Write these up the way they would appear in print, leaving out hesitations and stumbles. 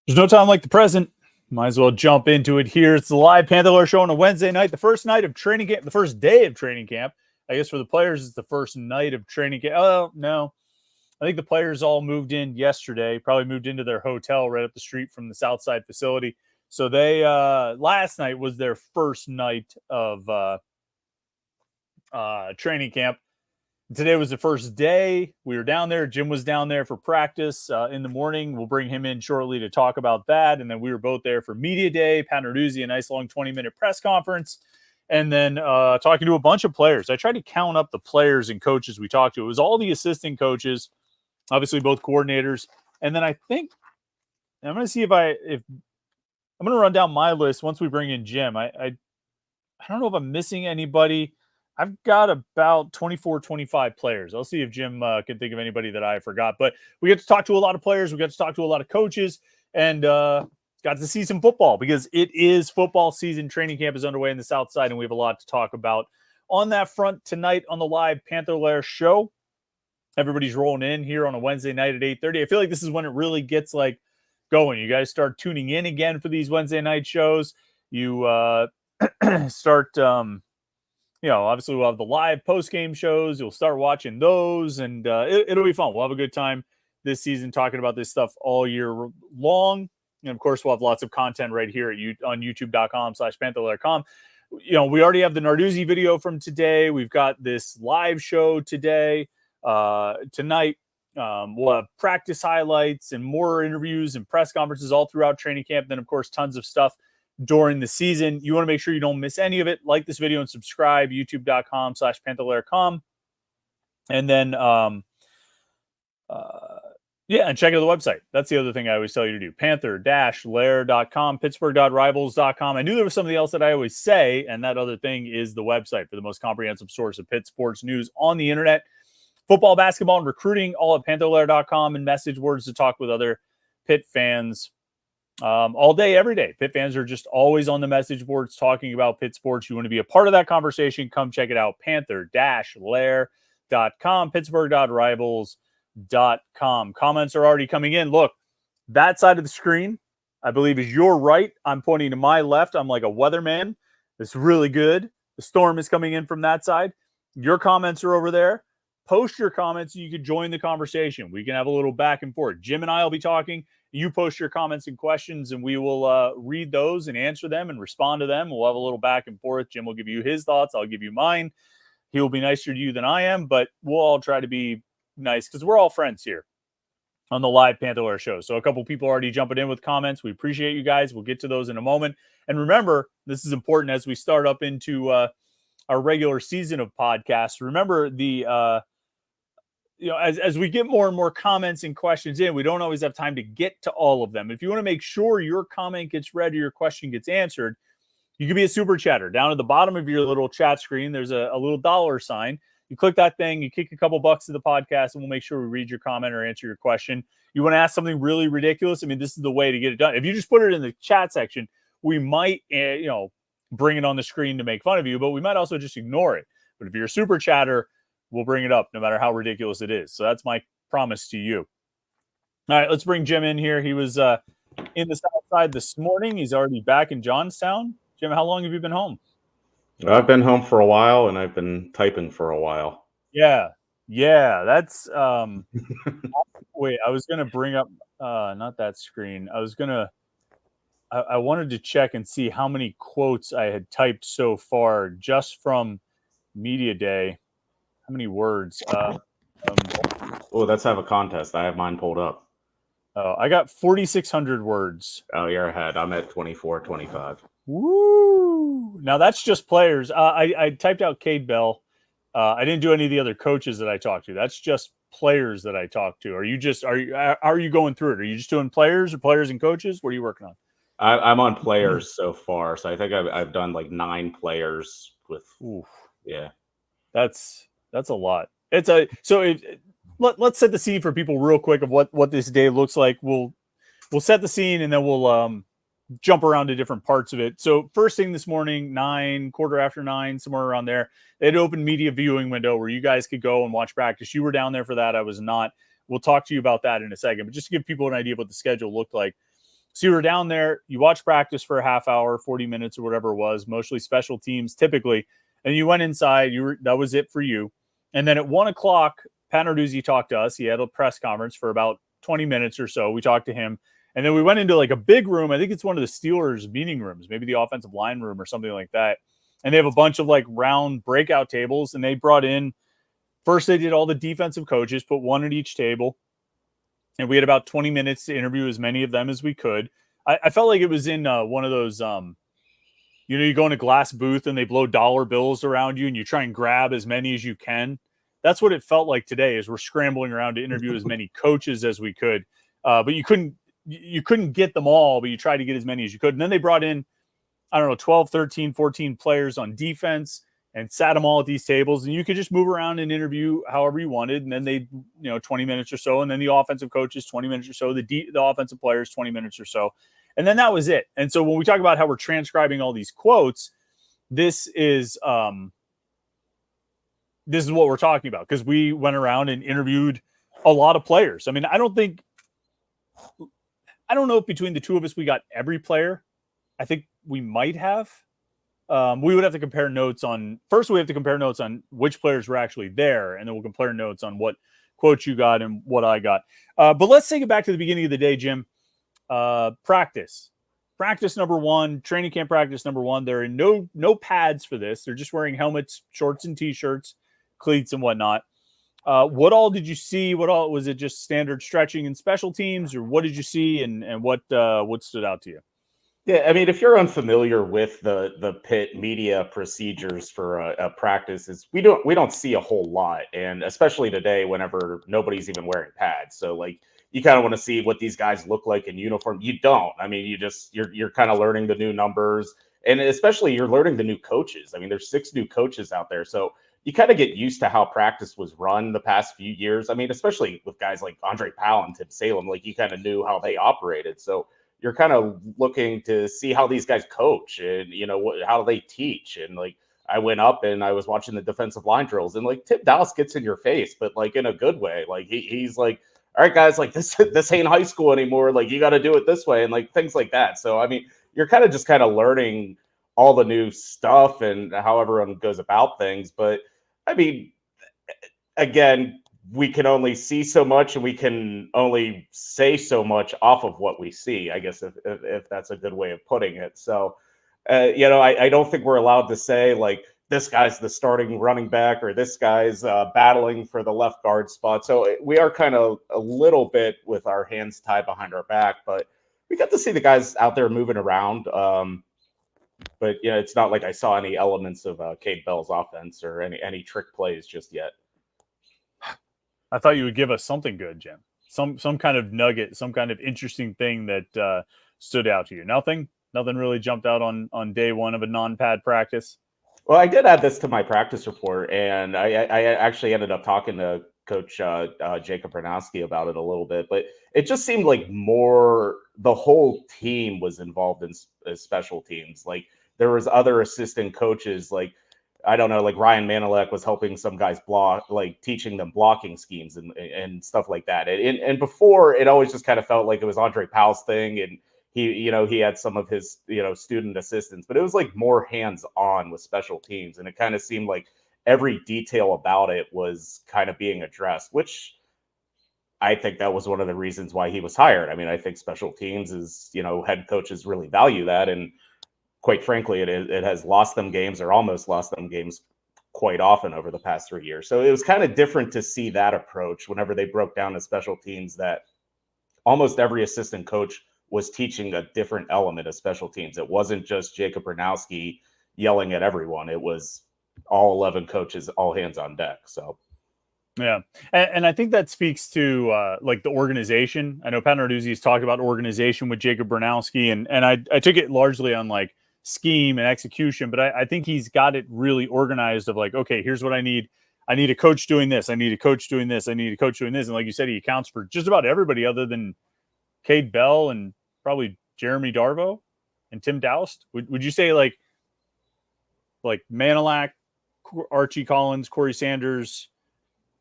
There's no time like the present. Might as well jump into it here. It's the live Panther-Lair Show on a Wednesday night, the first night of training camp, the first day of training camp. I guess for the players, it's the first night of training camp. Oh, no. I think the players all moved in yesterday, probably moved into their hotel right up the street from the Southside facility. So they, last night was their first night of training camp. Today was the first day. We were down there. Jim was down there for practice in the morning. We'll bring him in shortly to talk about that. And then we were both there for media day. Pat Narduzzi, a nice long 20-minute press conference. And then talking to a bunch of players. I tried to count up the players and coaches we talked to. It was all the assistant coaches, obviously both coordinators. And then I think I'm going to see if I'm going to run down my list once we bring in Jim. I don't know if I'm missing anybody. I've got about 24, 25 players. I'll see if Jim can think of anybody that I forgot. But we get to talk to a lot of players. We got to talk to a lot of coaches and got to see some football because it is football season. Training camp is underway in the South Side, and we have a lot to talk about on that front tonight on the live Panther-Lair Show. Everybody's rolling in here on a Wednesday night at 8:30. I feel like this is when it really gets like going. You guys start tuning in again for these Wednesday night shows. You start... obviously we'll have the live post-game shows. You'll start watching those, and it'll be fun. We'll have a good time this season talking about this stuff all year long. And, of course, we'll have lots of content right here on youtube.com/Panther-Lair.com. We already have the Narduzzi video from today. We've got this live show today. Tonight, we'll have practice highlights and more interviews and press conferences all throughout training camp. Then, of course, tons of stuff during the season. You want to make sure you don't miss any of it. Like this video and subscribe, youtube.com/Panther-Lair.com. And then, and check out the website. That's the other thing I always tell you to do. Panther-Lair.com, Pittsburgh.rivals.com. I knew there was something else that I always say, and that other thing is the website for the most comprehensive source of Pitt sports news on the internet. Football, basketball, and recruiting, all at Panther-Lair.com, and message boards to talk with other Pitt fans all day, every day. Pitt fans are just always on the message boards talking about Pitt sports. You want to be a part of that conversation, come check it out. Panther-Lair.com, Pittsburgh.rivals.com. Comments are already coming in. Look, that side of the screen, I believe, is your right. I'm pointing to my left. I'm like a weatherman. It's really good. The storm is coming in from that side. Your comments are over there. Post your comments. You can join the conversation. We can have a little back and forth. Jim and I will be talking. You post your comments and questions, and we will read those and answer them and respond to them. We'll have a little back and forth. Jim will give you his thoughts. I'll give you mine. He will be nicer to you than I am, but we'll all try to be nice because we're all friends here on the live Panther-Lair Show. So a couple people already jumping in with comments. We appreciate you guys. We'll get to those in a moment. And remember, this is important as we start up into our regular season of podcasts. Remember the as we get more and more comments and questions in, we don't always have time to get to all of them. If you want to make sure your comment gets read or your question gets answered, you can be a super chatter. Down at the bottom of your little chat screen, there's a little dollar sign. You click that thing, you kick a couple bucks to the podcast, and we'll make sure we read your comment or answer your question. You want to ask something really ridiculous? I mean, this is the way to get it done. If you just put it in the chat section, we might, bring it on the screen to make fun of you, but we might also just ignore it. But if you're a super chatter, we'll bring it up no matter how ridiculous it is. So that's my promise to you. All right, let's bring Jim in here. He was in the South Side this morning. He's already back in Johnstown. Jim, how long have you been home? I've been home for a while, and I've been typing for a while. Yeah. That's wait, I was going to bring up not that screen. I wanted to check and see how many quotes I had typed so far just from Media Day. How many words? Let's have a contest. I have mine pulled up. Oh, I got 4,600 words. Oh, you're ahead. I'm at 2425. Woo! Now that's just players. I typed out Cade Bell. I didn't do any of the other coaches that I talked to. That's just players that I talked to. Are you going through it? Are you just doing players or players and coaches? What are you working on? I'm on players so far. So I think I've done like 9 players with. Oof. Yeah. That's a lot. Let's set the scene for people real quick of what this day looks like. We'll set the scene and then we'll jump around to different parts of it. So first thing this morning, 9:15, somewhere around there, they had an open media viewing window where you guys could go and watch practice. You were down there for that. I was not. We'll talk to you about that in a second. But just to give people an idea of what the schedule looked like. So you were down there, you watched practice for a half hour, 40 minutes or whatever it was, mostly special teams typically. And you went inside, that was it for you. And then at 1:00, Pat Narduzzi talked to us. He had a press conference for about 20 minutes or so. We talked to him. And then we went into like a big room. I think it's one of the Steelers meeting rooms, maybe the offensive line room or something like that. And they have a bunch of like round breakout tables. And they brought in, first they did all the defensive coaches, put one at each table. And we had about 20 minutes to interview as many of them as we could. I felt like it was in one of those, you go in a glass booth and they blow dollar bills around you and you try and grab as many as you can. That's what it felt like today as we're scrambling around to interview as many coaches as we could. But you couldn't get them all, but you tried to get as many as you could. And then they brought in, 12, 13, 14 players on defense and sat them all at these tables. And you could just move around and interview however you wanted. And then they, 20 minutes or so. And then the offensive coaches, 20 minutes or so. The offensive players, 20 minutes or so. And then that was it. And so when we talk about how we're transcribing all these quotes, this is what we're talking about, because we went around and interviewed a lot of players. I mean, I don't know if between the two of us we got every player. I think we might have. We would have to compare notes on, first we have to compare notes on which players were actually there, and then we'll compare notes on what quotes you got and what I got. But let's take it back to the beginning of the day, Jim. Practice number one, training camp practice number one. There are no pads for this. They're just wearing helmets, shorts and t-shirts, cleats and whatnot. What all did you see? What all was it? Just standard stretching and special teams, or what did you see, and what stood out to you? Yeah, I mean, if you're unfamiliar with the pit media procedures for a practice, is we don't see a whole lot, and especially today, whenever nobody's even wearing pads. So like, you kind of want to see what these guys look like in uniform. You don't. I mean, you're kind of learning the new numbers, and especially you're learning the new coaches. I mean, there's 6 new coaches out there, so you kind of get used to how practice was run the past few years. I mean, especially with guys like Andre Powell and Tim Salem, like you kind of knew how they operated. So you're kind of looking to see how these guys coach and, how they teach. And like, I went up and I was watching the defensive line drills, and like Tim Dallas gets in your face, but like in a good way. Like he's like, all right, guys, like this ain't high school anymore. Like you got to do it this way, and like things like that. So, I mean, you're kind of learning all the new stuff and how everyone goes about things. But I mean, again, we can only see so much, and we can only say so much off of what we see, I guess, if that's a good way of putting it. So, I don't think we're allowed to say like this guy's the starting running back or this guy's battling for the left guard spot. So we are kind of a little bit with our hands tied behind our back, but we got to see the guys out there moving around. But it's not like I saw any elements of Cade Bell's offense or any trick plays just yet. I thought you would give us something good, Jim. Some kind of nugget, some kind of interesting thing that stood out to you. Nothing really jumped out on day one of a non-pad practice. Well, I did add this to my practice report, and I actually ended up talking to Coach Jacob Bernowski about it a little bit, but it just seemed like the whole team was involved in special teams. Like there was other assistant coaches, like I don't know, like Ryan Manilek was helping some guys block, like teaching them blocking schemes and stuff like that. And before, it always just kind of felt like it was Andre Powell's thing, and he had some of his student assistants, but it was like more hands-on with special teams, and it kind of seemed like every detail about it was kind of being addressed, which I think that was one of the reasons why he was hired. I mean, I think special teams is, head coaches really value that, and quite frankly, it has lost them games or almost lost them games quite often over the past 3 years. So it was kind of different to see that approach whenever they broke down the special teams, that almost every assistant coach was teaching a different element of special teams. It wasn't just Jacob Bernowski yelling at everyone. It was all 11 coaches, all hands on deck. So, yeah. And I think that speaks to like the organization. I know Pat Narduzzi has talked about organization with Jacob Bernowski, and I took it largely on like scheme and execution, but I think he's got it really organized of like, okay, here's what I need. I need a coach doing this. I need a coach doing this. I need a coach doing this. And like you said, he accounts for just about everybody other than Cade Bell and probably Jeremy Darvo and Tim Doust. Would you say like Manilak, Archie Collins, Corey Sanders,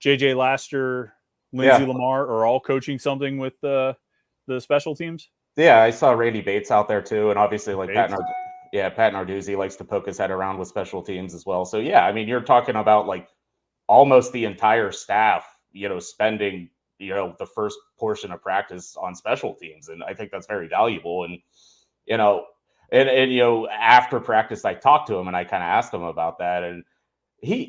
JJ Laster, Lindsey Lamar are all coaching something with the special teams? Yeah, I saw Randy Bates out there too, and obviously like Bates? Pat Narduzzi likes to poke his head around with special teams as well. So yeah, I mean, you're talking about like almost the entire staff, spending, the first portion of practice on special teams. And I think that's very valuable. And, you know, and after practice, I talked to him and I kind of asked him about that. And he,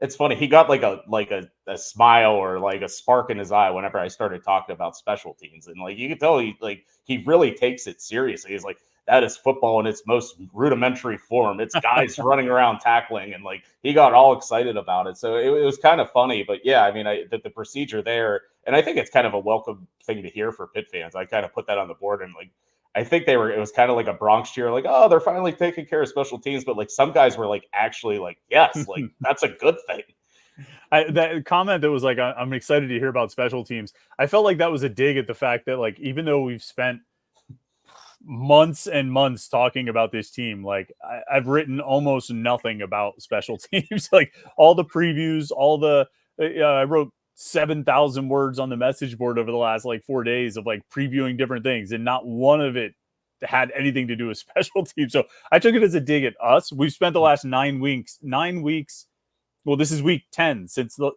it's funny. He got like a smile or like a spark in his eye whenever I started talking about special teams. And like, you could tell he really takes it seriously. He's like, that is football in its most rudimentary form. It's guys running around tackling, and like he got all excited about it. So it was kind of funny, but yeah, I mean, the procedure there, and I think it's kind of a welcome thing to hear for Pitt fans. I kind of put that on the board, and like I think it was kind of like a Bronx cheer, like, oh, they're finally taking care of special teams, but like some guys were like actually like, yes, like that's a good thing. That comment that was like, I'm excited to hear about special teams. I felt like that was a dig at the fact that like even though we've spent months and months talking about this team, like I've written almost nothing about special teams. Like all the previews, I wrote 7,000 words on the message board over the last like 4 days of like previewing different things, and not one of it had anything to do with special teams. So I took it as a dig at us. We've spent the last 9 weeks. Well, this is week 10,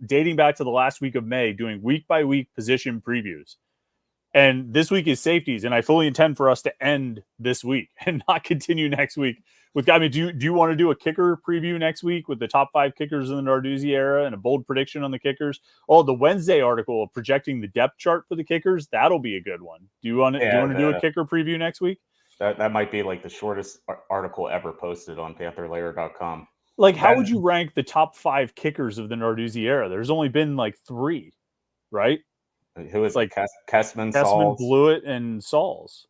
dating back to the last week of May, doing week by week position previews. And this week is safeties, and I fully intend for us to end this week and not continue next week with. I mean, do you want to do a kicker preview next week with the top 5 kickers in the Narduzzi era and a bold prediction on the kickers? Oh, the Wednesday article of projecting the depth chart for the kickers, that'll be a good one. Do you want to do a kicker preview next week? That might be like the shortest article ever posted on Panther-Lair.com. Like, how would you rank the top 5 kickers of the Narduzzi era? There's only been like 3, right? Who is like Kessman, Blewett, and Sauls?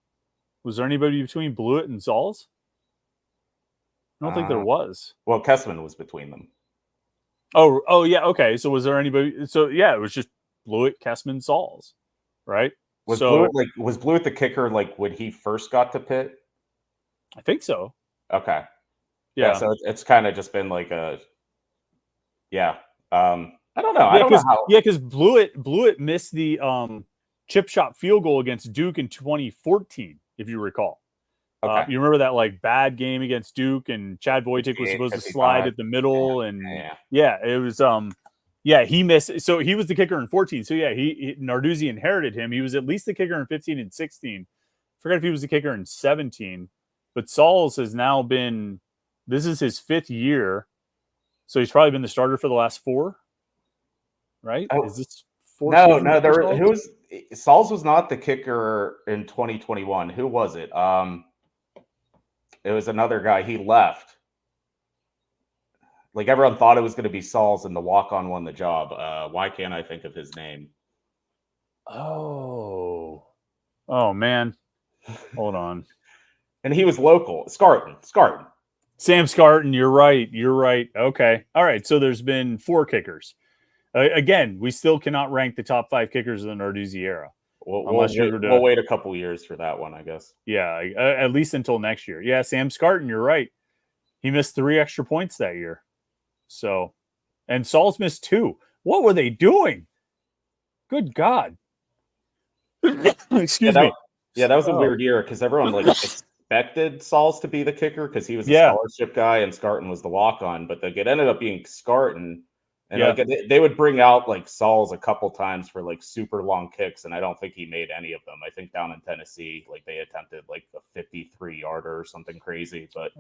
Was there anybody between Blewett and Sauls? I don't think there was. Well, Kessman was between them. Oh yeah, okay. So was there anybody? So yeah, it was just Blewett, Kessman, Sauls, right? Was Blewett the kicker like when he first got to Pitt? I think so. Okay. Yeah. So it's kind of just been like a I don't know. Because Blewett missed the chip shot field goal against Duke in 2014, if you recall. Okay. You remember that like bad game against Duke, and Chad Wojcik was supposed to slide at the middle, and it was he missed. So he was the kicker in 14. So yeah, Narduzzi inherited him. He was at least the kicker in 15 and 16. Forget if he was the kicker in 17, but Sauls has now been. This is his 5th year, so he's probably been the starter for the last 4. Right? Oh, is this 4? No. Sauls was not the kicker in 2021. Who was it? It was another guy. He left. Like everyone thought it was going to be Sauls, and the walk-on won the job. Why can't I think of his name? Oh man, hold on. And he was local. Scarton. Sam Scarton. You're right. Okay. All right. So there's been 4 kickers. Again, we still cannot rank the top 5 kickers of the Narduzzi era. We'll wait a couple years for that one, I guess. Yeah, at least until next year. Yeah, Sam Scarton, you're right. He missed 3 extra points that year. So, and Sauls missed 2. What were they doing? Good God. Excuse me. Yeah, that was a weird year because everyone like expected Sauls to be the kicker because he was a scholarship guy and Scarton was the walk-on, but it ended up being Scarton. And like they would bring out like Sauls a couple times for like super long kicks, and I don't think he made any of them. I think down in Tennessee, like they attempted like a 53-yarder or something crazy. But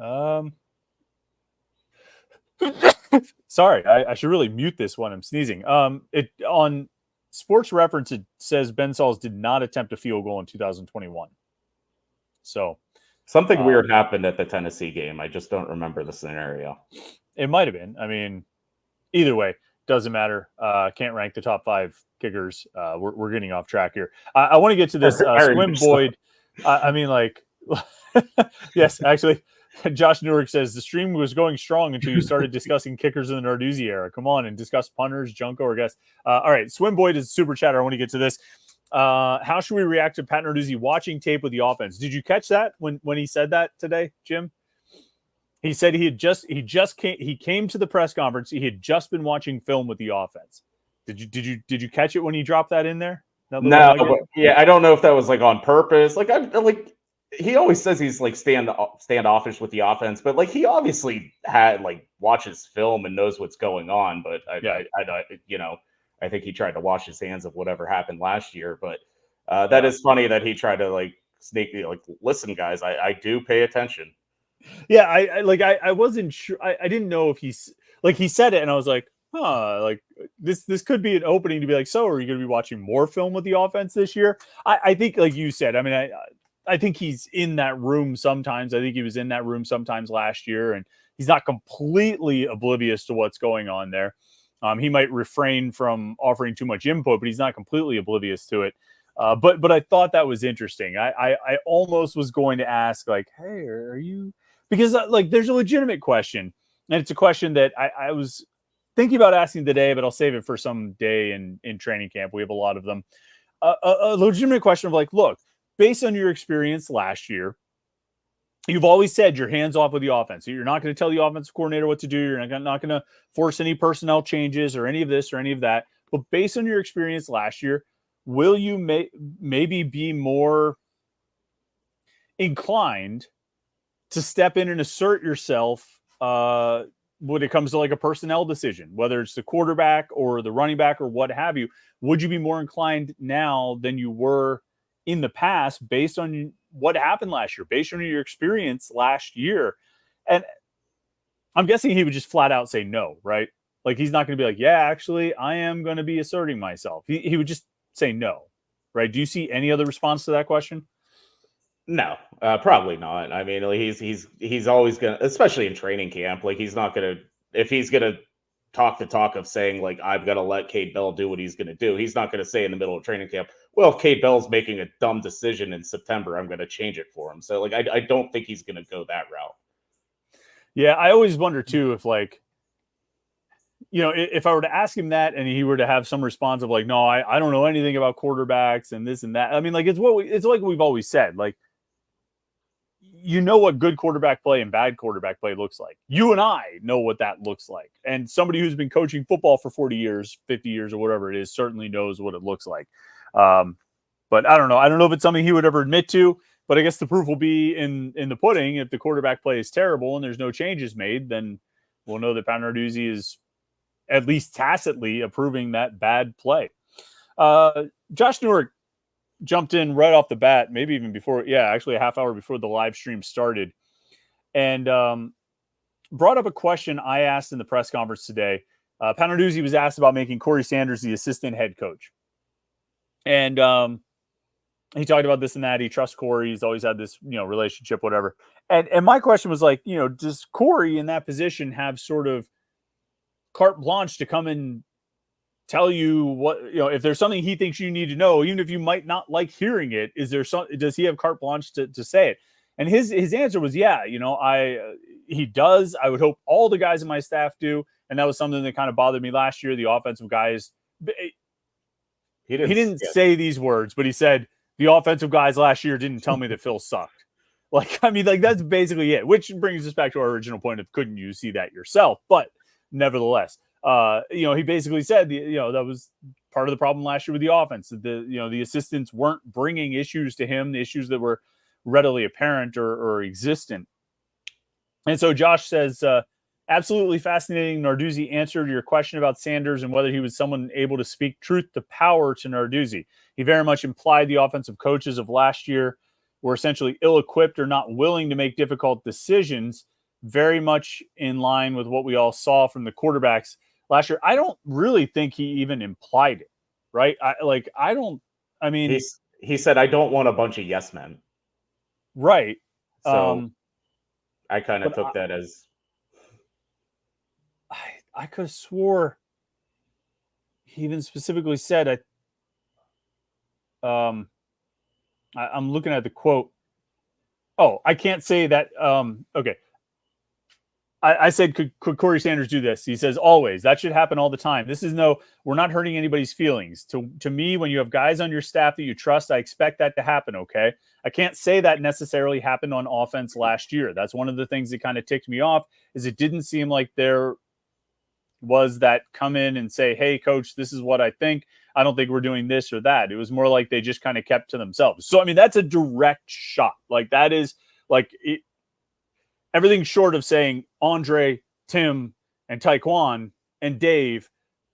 sorry, I should really mute this when I'm sneezing. It on Sports Reference it says Ben Sauls did not attempt a field goal in 2021. So something weird happened at the Tennessee game. I just don't remember the scenario. It might have been. I mean. Either way, doesn't matter. Can't rank the top 5 kickers. We're getting off track here. I want to get to this Swim Boyd. I mean, like, yes, actually, Josh Newark says the stream was going strong until you started discussing kickers in the Narduzzi era. Come on and discuss punters, Junko, or guests. All right, Swim Boyd is a super chatter. I want to get to this. How should we react to Pat Narduzzi watching tape with the offense? Did you catch that when he said that today, Jim? He said he came to the press conference. He had just been watching film with the offense. Did you catch it when he dropped that in there? Nothing No, like it. but yeah, I don't know if that was like on purpose. Like I like he always says he's like standoffish with the offense, but like he obviously had like watches film and knows what's going on. But Yeah, I think he tried to wash his hands of whatever happened last year. But that yeah, is funny that he tried to like sneak like, listen, guys, I do pay attention. yeah. I wasn't sure. I didn't know if he's like he said it, and I was like, huh, like this could be an opening to be like, so are you going to be watching more film with the offense this year? I think, like you said, I mean, I think he's in that room sometimes. I think he was in that room sometimes last year, and he's not completely oblivious to what's going on there. He might refrain from offering too much input, but he's not completely oblivious to it. But I thought that was interesting. I almost was going to ask like, hey, are you, because like there's a legitimate question, and it's a question that I was thinking about asking today, but I'll save it for some day in training camp. We have a lot of them. A legitimate question of like, look, based on your experience last year, you've always said you're hands off with the offense. You're not going to tell the offensive coordinator what to do. You're not going to force any personnel changes or any of this or any of that. But based on your experience last year, will you maybe be more inclined to step in and assert yourself when it comes to like a personnel decision, whether it's the quarterback or the running back or what have you? Would you be more inclined now than you were in the past based on what happened last year, based on your experience last year? And I'm guessing he would just flat out say no, right? Like he's not going to be like, yeah, actually, I am going to be asserting myself. He would just say no, right? Do you see any other response to that question? No, probably not. I mean, like, he's always gonna, especially in training camp, like he's not gonna if he's gonna talk the talk of saying like I've got to let Cade Bell do what he's gonna do. He's not gonna say in the middle of training camp, well, if Cade Bell's making a dumb decision in September, I'm gonna change it for him. So like I don't think he's gonna go that route. Yeah, I always wonder too if like, you know, if I were to ask him that and he were to have some response of like, no, I don't know anything about quarterbacks and this and that. I mean, like it's like we've always said, like, you know what good quarterback play and bad quarterback play looks like. You and I know what that looks like. And somebody who's been coaching football for 40 years, 50 years, or whatever it is, certainly knows what it looks like. But I don't know. I don't know if it's something he would ever admit to, but I guess the proof will be in the pudding. If the quarterback play is terrible and there's no changes made, then we'll know that Narduzzi is at least tacitly approving that bad play. Josh Newark jumped in right off the bat, maybe even before, actually a half hour before the live stream started, and brought up a question I asked in the press conference today. Narduzzi was asked about making Corey Sanders the assistant head coach. And he talked about this and that. He trusts Corey. He's always had this, relationship, whatever. And my question was like, does Corey in that position have sort of carte blanche to come and tell you what, if there's something he thinks you need to know, even if you might not like hearing it, does he have carte blanche to say it? And his answer was, yeah, he does. I would hope all the guys in my staff do. And that was something that kind of bothered me last year. The offensive guys, he didn't say these words, but he said the offensive guys last year didn't tell me that Phil sucked. Like, I mean, like that's basically it, which brings us back to our original point of couldn't you see that yourself? But nevertheless, he basically said, that was part of the problem last year with the offense. The assistants weren't bringing issues to him, the issues that were readily apparent or existent. And so Josh says, absolutely fascinating. Narduzzi answered your question about Sanders and whether he was someone able to speak truth to power to Narduzzi. He very much implied the offensive coaches of last year were essentially ill-equipped or not willing to make difficult decisions, very much in line with what we all saw from the quarterbacks last year. I don't really think he even implied it, right? He said, I don't want a bunch of yes men. Right. So I kind of took that as I could have swore he even specifically said, I'm looking at the quote. Oh, I can't say that. Okay. I said, could Corey Sanders do this? He says, always. That should happen all the time. We're not hurting anybody's feelings. To me, when you have guys on your staff that you trust, I expect that to happen, okay? I can't say that necessarily happened on offense last year. That's one of the things that kind of ticked me off, is it didn't seem like there was that come in and say, hey, coach, this is what I think. I don't think we're doing this or that. It was more like they just kind of kept to themselves. So, I mean, that's a direct shot. Like that is like everything short of saying Andre, Tim, and Taekwon and Dave,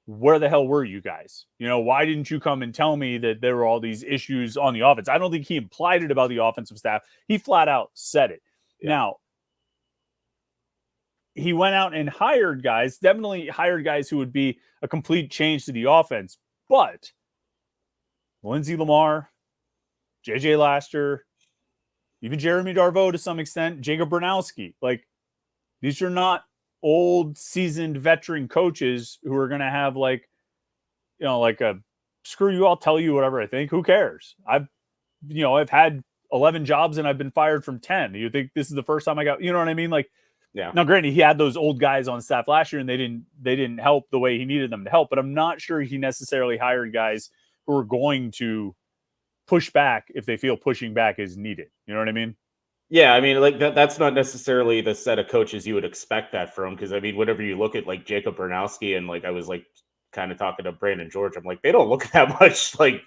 where the hell were you guys? You know, why didn't you come and tell me that there were all these issues on the offense? I don't think he implied it about the offensive staff. He flat out said it. Yeah. Now, he went out and hired guys, definitely hired guys who would be a complete change to the offense. But Lindsey Lamar, JJ Laster, even Jeremy Darvo to some extent, Jacob Bernowski, like these are not old seasoned veteran coaches who are going to have like, you know, like a screw you, I'll tell you whatever I think. Who cares? I've had 11 jobs and I've been fired from 10. You think this is the first time I got, you know what I mean? Like, yeah. Now, granted, he had those old guys on staff last year and they didn't help the way he needed them to help, but I'm not sure he necessarily hired guys who are going to push back if they feel pushing back is needed. You know what I mean? Yeah, I mean, like that's not necessarily the set of coaches you would expect that from. Because I mean, whenever you look at like Jacob Bernowski and like I was like kind of talking to Brandon George, I'm like, they don't look that much like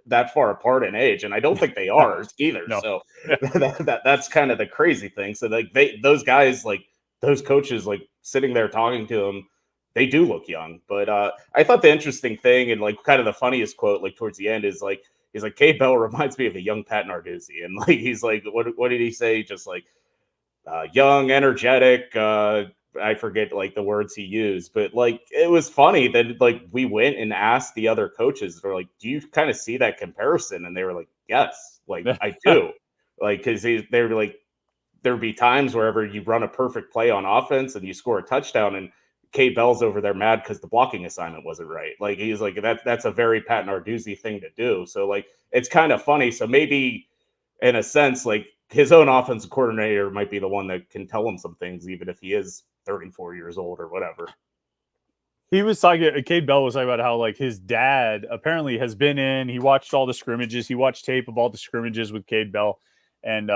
that far apart in age, and I don't think they are either. No. So that's kind of the crazy thing. So like those guys, like those coaches, like sitting there talking to them, they do look young. But I thought the interesting thing and like kind of the funniest quote like towards the end is like, he's like, Cade Bell reminds me of a young Pat Narduzzi. And like, he's like, what did he say? Just like young, energetic. I forget like the words he used, but like, it was funny that like we went and asked the other coaches, they're like, do you kind of see that comparison? And they were like, yes, like I do. Like, cause they were like, there'd be times wherever you run a perfect play on offense and you score a touchdown and Cade Bell's over there mad because the blocking assignment wasn't right. Like he's like that's a very Pat Narduzzi thing to do. So like it's kind of funny. So maybe in a sense, like his own offensive coordinator might be the one that can tell him some things, even if he is 34 years old or whatever. He was talking. Cade Bell was talking about how like his dad apparently has been in. He watched all the scrimmages. He watched tape of all the scrimmages with Cade Bell, and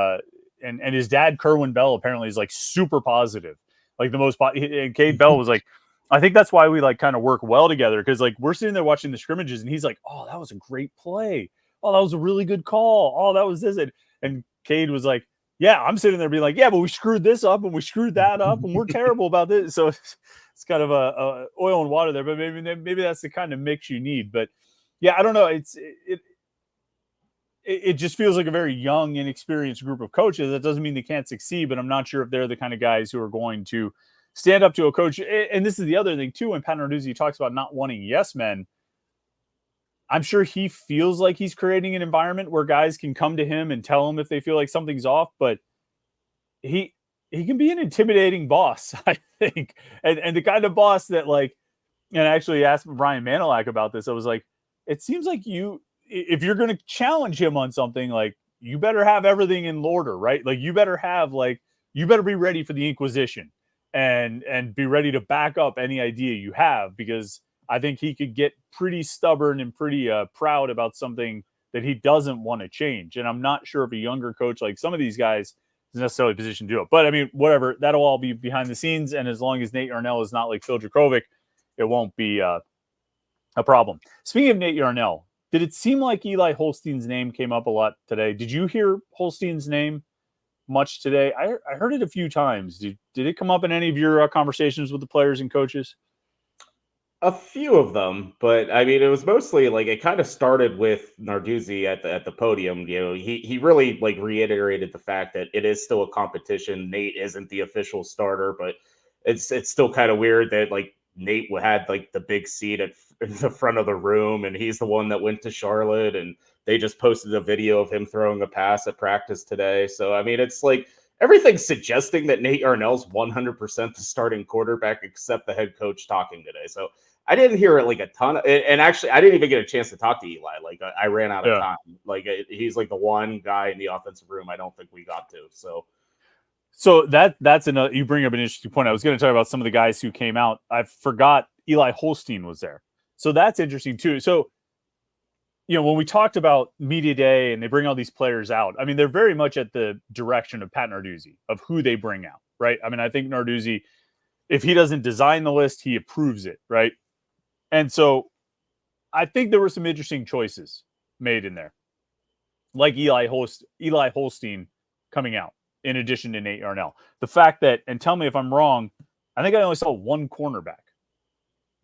his dad Kerwin Bell apparently is like super positive. Like the most, and Cade Bell was like, I think that's why we like kind of work well together because like we're sitting there watching the scrimmages and he's like, oh, that was a great play. Oh, that was a really good call. Oh, that was this. And Cade was like, yeah, I'm sitting there being like, yeah, but we screwed this up and we screwed that up and we're terrible about this. So it's kind of a oil and water there, but maybe that's the kind of mix you need. But yeah, I don't know. It just feels like a very young, inexperienced group of coaches. That doesn't mean they can't succeed, but I'm not sure if they're the kind of guys who are going to stand up to a coach. And this is the other thing, too, when Pat Narduzzi talks about not wanting yes men, I'm sure he feels like he's creating an environment where guys can come to him and tell him if they feel like something's off, but he can be an intimidating boss, I think. And the kind of boss that, like, and I actually asked Brian Manilak about this. I was like, it seems like if you're going to challenge him on something, like you better have everything in order, right? Like you better be ready for the Inquisition and be ready to back up any idea you have, because I think he could get pretty stubborn and pretty proud about something that he doesn't want to change. And I'm not sure if a younger coach like some of these guys is necessarily positioned to do it. But I mean, whatever, that'll all be behind the scenes. And as long as Nate Yarnell is not like Phil Dracovic, it won't be a problem. Speaking of Nate Yarnell, did it seem like Eli Holstein's name came up a lot today? Did you hear Holstein's name much today? I heard it a few times. Did it come up in any of your conversations with the players and coaches? A few of them, but I mean, it was mostly like it kind of started with Narduzzi at the podium. You know, he really like reiterated the fact that it is still a competition. Nate isn't the official starter, but it's still kind of weird that like Nate had like the big seat at the front of the room, and he's the one that went to Charlotte, and they just posted a video of him throwing a pass at practice today. So I mean, it's like everything's suggesting that Nate Yarnell's 100% the starting quarterback, except the head coach talking today. So I didn't hear like a ton of, and actually I didn't even get a chance to talk to Eli. Like I ran out of time. Like he's like the one guy in the offensive room I don't think we got to. So that's another, you bring up an interesting point. I was going to talk about some of the guys who came out. I forgot Eli Holstein was there. So that's interesting too. So, you know, when we talked about media day and they bring all these players out, I mean, they're very much at the direction of Pat Narduzzi of who they bring out, right? I mean, I think Narduzzi if he doesn't design the list, he approves it, right? And so I think there were some interesting choices made in there, like Eli Holstein coming out in addition to Nate Yarnell. The fact that, and tell me if I'm wrong, I think I only saw one cornerback,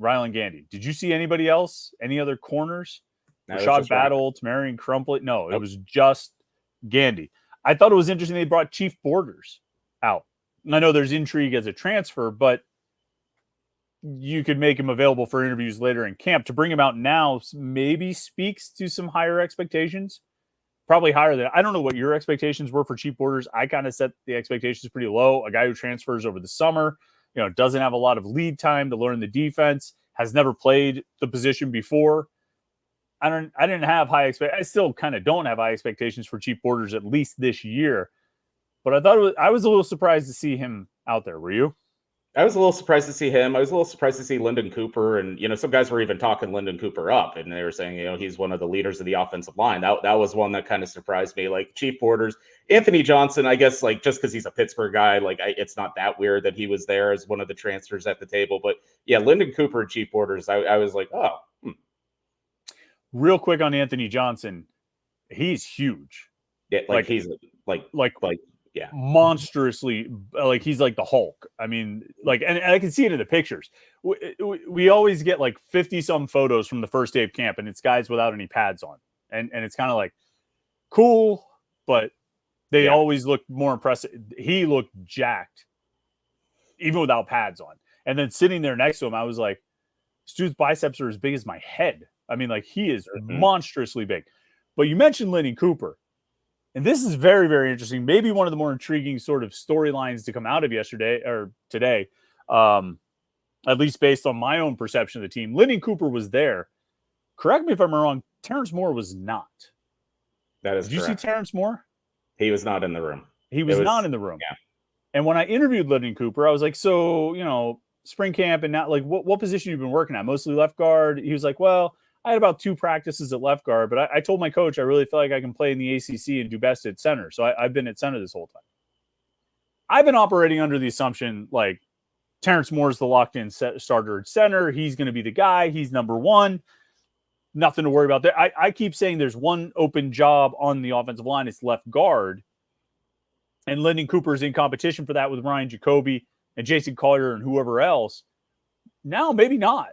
Rylan Gandy. Did you see anybody else? Any other corners? No, Rashad Battle, Tamarian Crumpler? No, it was just Gandy. I thought it was interesting they brought Chief Borders out. And I know there's intrigue as a transfer, but you could make him available for interviews later in camp. To bring him out now maybe speaks to some higher expectations. Probably higher than, I don't know what your expectations were for Chief Borders. I kind of set the expectations pretty low. A guy who transfers over the summer, doesn't have a lot of lead time to learn the defense, has never played the position before. I didn't have high expectations. I still kind of don't have high expectations for Chief Borders, at least this year. But I was a little surprised to see him out there. Were you? I was a little surprised to see him. I was a little surprised to see Lyndon Cooper, and some guys were even talking Lyndon Cooper up, and they were saying he's one of the leaders of the offensive line. That was one that kind of surprised me. Like Chief Borders, Anthony Johnson, I guess, like just because he's a Pittsburgh guy, it's not that weird that he was there as one of the transfers at the table. But yeah, Lyndon Cooper and Chief Borders, I was like, oh. Real quick on Anthony Johnson, he's huge. Yeah, he's yeah, monstrously, like he's like the Hulk. I mean, and I can see it in the pictures. We always get like 50 some photos from the first day of camp, and it's guys without any pads on, and it's kind of like cool, but they always look more impressive. He looked jacked, even without pads on. And then sitting there next to him, I was like, this dude's biceps are as big as my head. I mean, like he is monstrously big. But you mentioned Lyndon Cooper. And this is very, very interesting. Maybe one of the more intriguing sort of storylines to come out of yesterday or today, at least based on my own perception of the team. Lyndon Cooper was there. Correct me if I'm wrong. Terrence Moore was not. That is Did correct. You see Terrence Moore? He was not in the room. He was not in the room. Yeah. And when I interviewed Lyndon Cooper, I was like, so, spring camp and not like what position you've been working at? Mostly left guard. He was like, well, I had about 2 practices at left guard, but I told my coach I really feel like I can play in the ACC and do best at center. So I've been at center this whole time. I've been operating under the assumption like Terrence Moore's the locked-in starter at center. He's going to be the guy. He's number 1. Nothing to worry about there. I keep saying there's one open job on the offensive line. It's left guard. And Lyndon Cooper's in competition for that with Ryan Jacoby and Jason Collier and whoever else. Now, maybe not.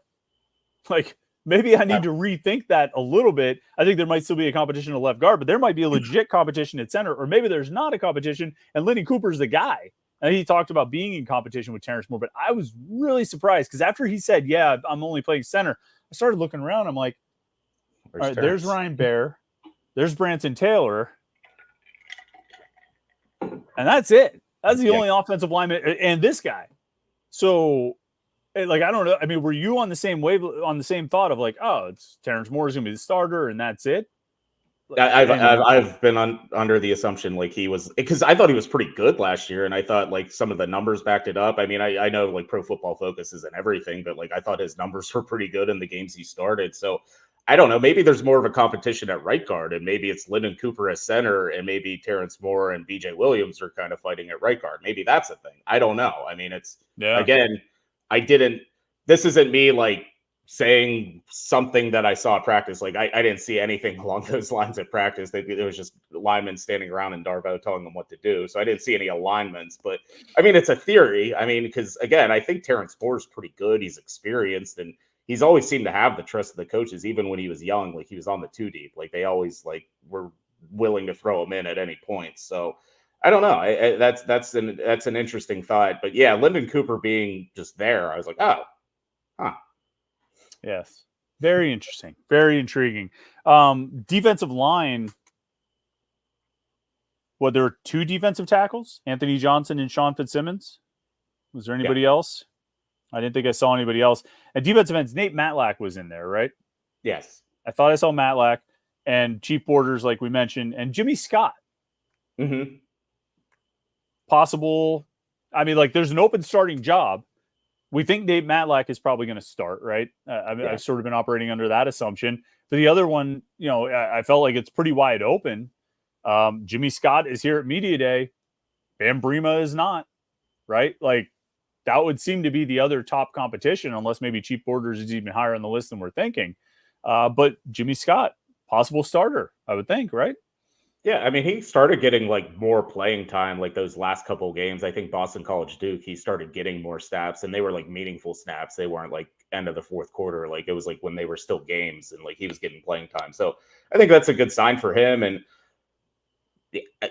Like, maybe I need to rethink that a little bit. I think there might still be a competition at left guard, but there might be a legit competition at center, or maybe there's not a competition, and Lyndon Cooper's the guy. And he talked about being in competition with Terrence Moore, but I was really surprised because after he said, yeah, I'm only playing center, I started looking around. I'm like, all right, there's Ryan Baer, there's Branson Taylor, and that's it. That's the only offensive lineman, and this guy. So, like, I don't know. I mean, were you on the same wave, on the same thought of like, oh, it's Terrence Moore is going to be the starter, and that's it? I've been under the assumption like he was, because I thought he was pretty good last year, and I thought like some of the numbers backed it up. I mean, I know like Pro Football Focus isn't everything, but like I thought his numbers were pretty good in the games he started. So I don't know. Maybe there's more of a competition at right guard, and maybe it's Lyndon Cooper as center, and maybe Terrence Moore and BJ Williams are kind of fighting at right guard. Maybe that's a thing. I don't know. I mean, it's again, this isn't me like saying something that I saw at practice. Like I didn't see anything along those lines at practice. It was just linemen standing around and Darvo telling them what to do. So I didn't see any alignments, but I mean, it's a theory. I mean, because again, I think Terrence Moore is pretty good. He's experienced, and he's always seemed to have the trust of the coaches, even when he was young. Like he was on the 2 deep. Like they always like were willing to throw him in at any point. So I don't know. That's an interesting thought. But yeah, Lyndon Cooper being just there, I was like, oh, huh. Yes. Very interesting. Very intriguing. Defensive line. Well, there were 2 defensive tackles, Anthony Johnson and Sean Fitzsimmons. Was there anybody else? I didn't think I saw anybody else. And defensive ends, Nate Matlack was in there, right? Yes. I thought I saw Matlack and Chief Borders, like we mentioned, and Jimmy Scott. Mm-hmm. Possible. I mean, like there's an open starting job. We think Nate Matlack is probably going to start, right? I've sort of been operating under that assumption. But the other one, I felt like it's pretty wide open. Jimmy Scott is here at Media Day. Bam Brima is not, right? Like that would seem to be the other top competition, unless maybe Chief Borders is even higher on the list than we're thinking. But Jimmy Scott, possible starter, I would think, right? Yeah, I mean, he started getting like more playing time, like those last couple of games. I think Boston College Duke, he started getting more snaps, and they were like meaningful snaps. They weren't like end of the fourth quarter. Like it was like when they were still games, and like he was getting playing time. So I think that's a good sign for him. And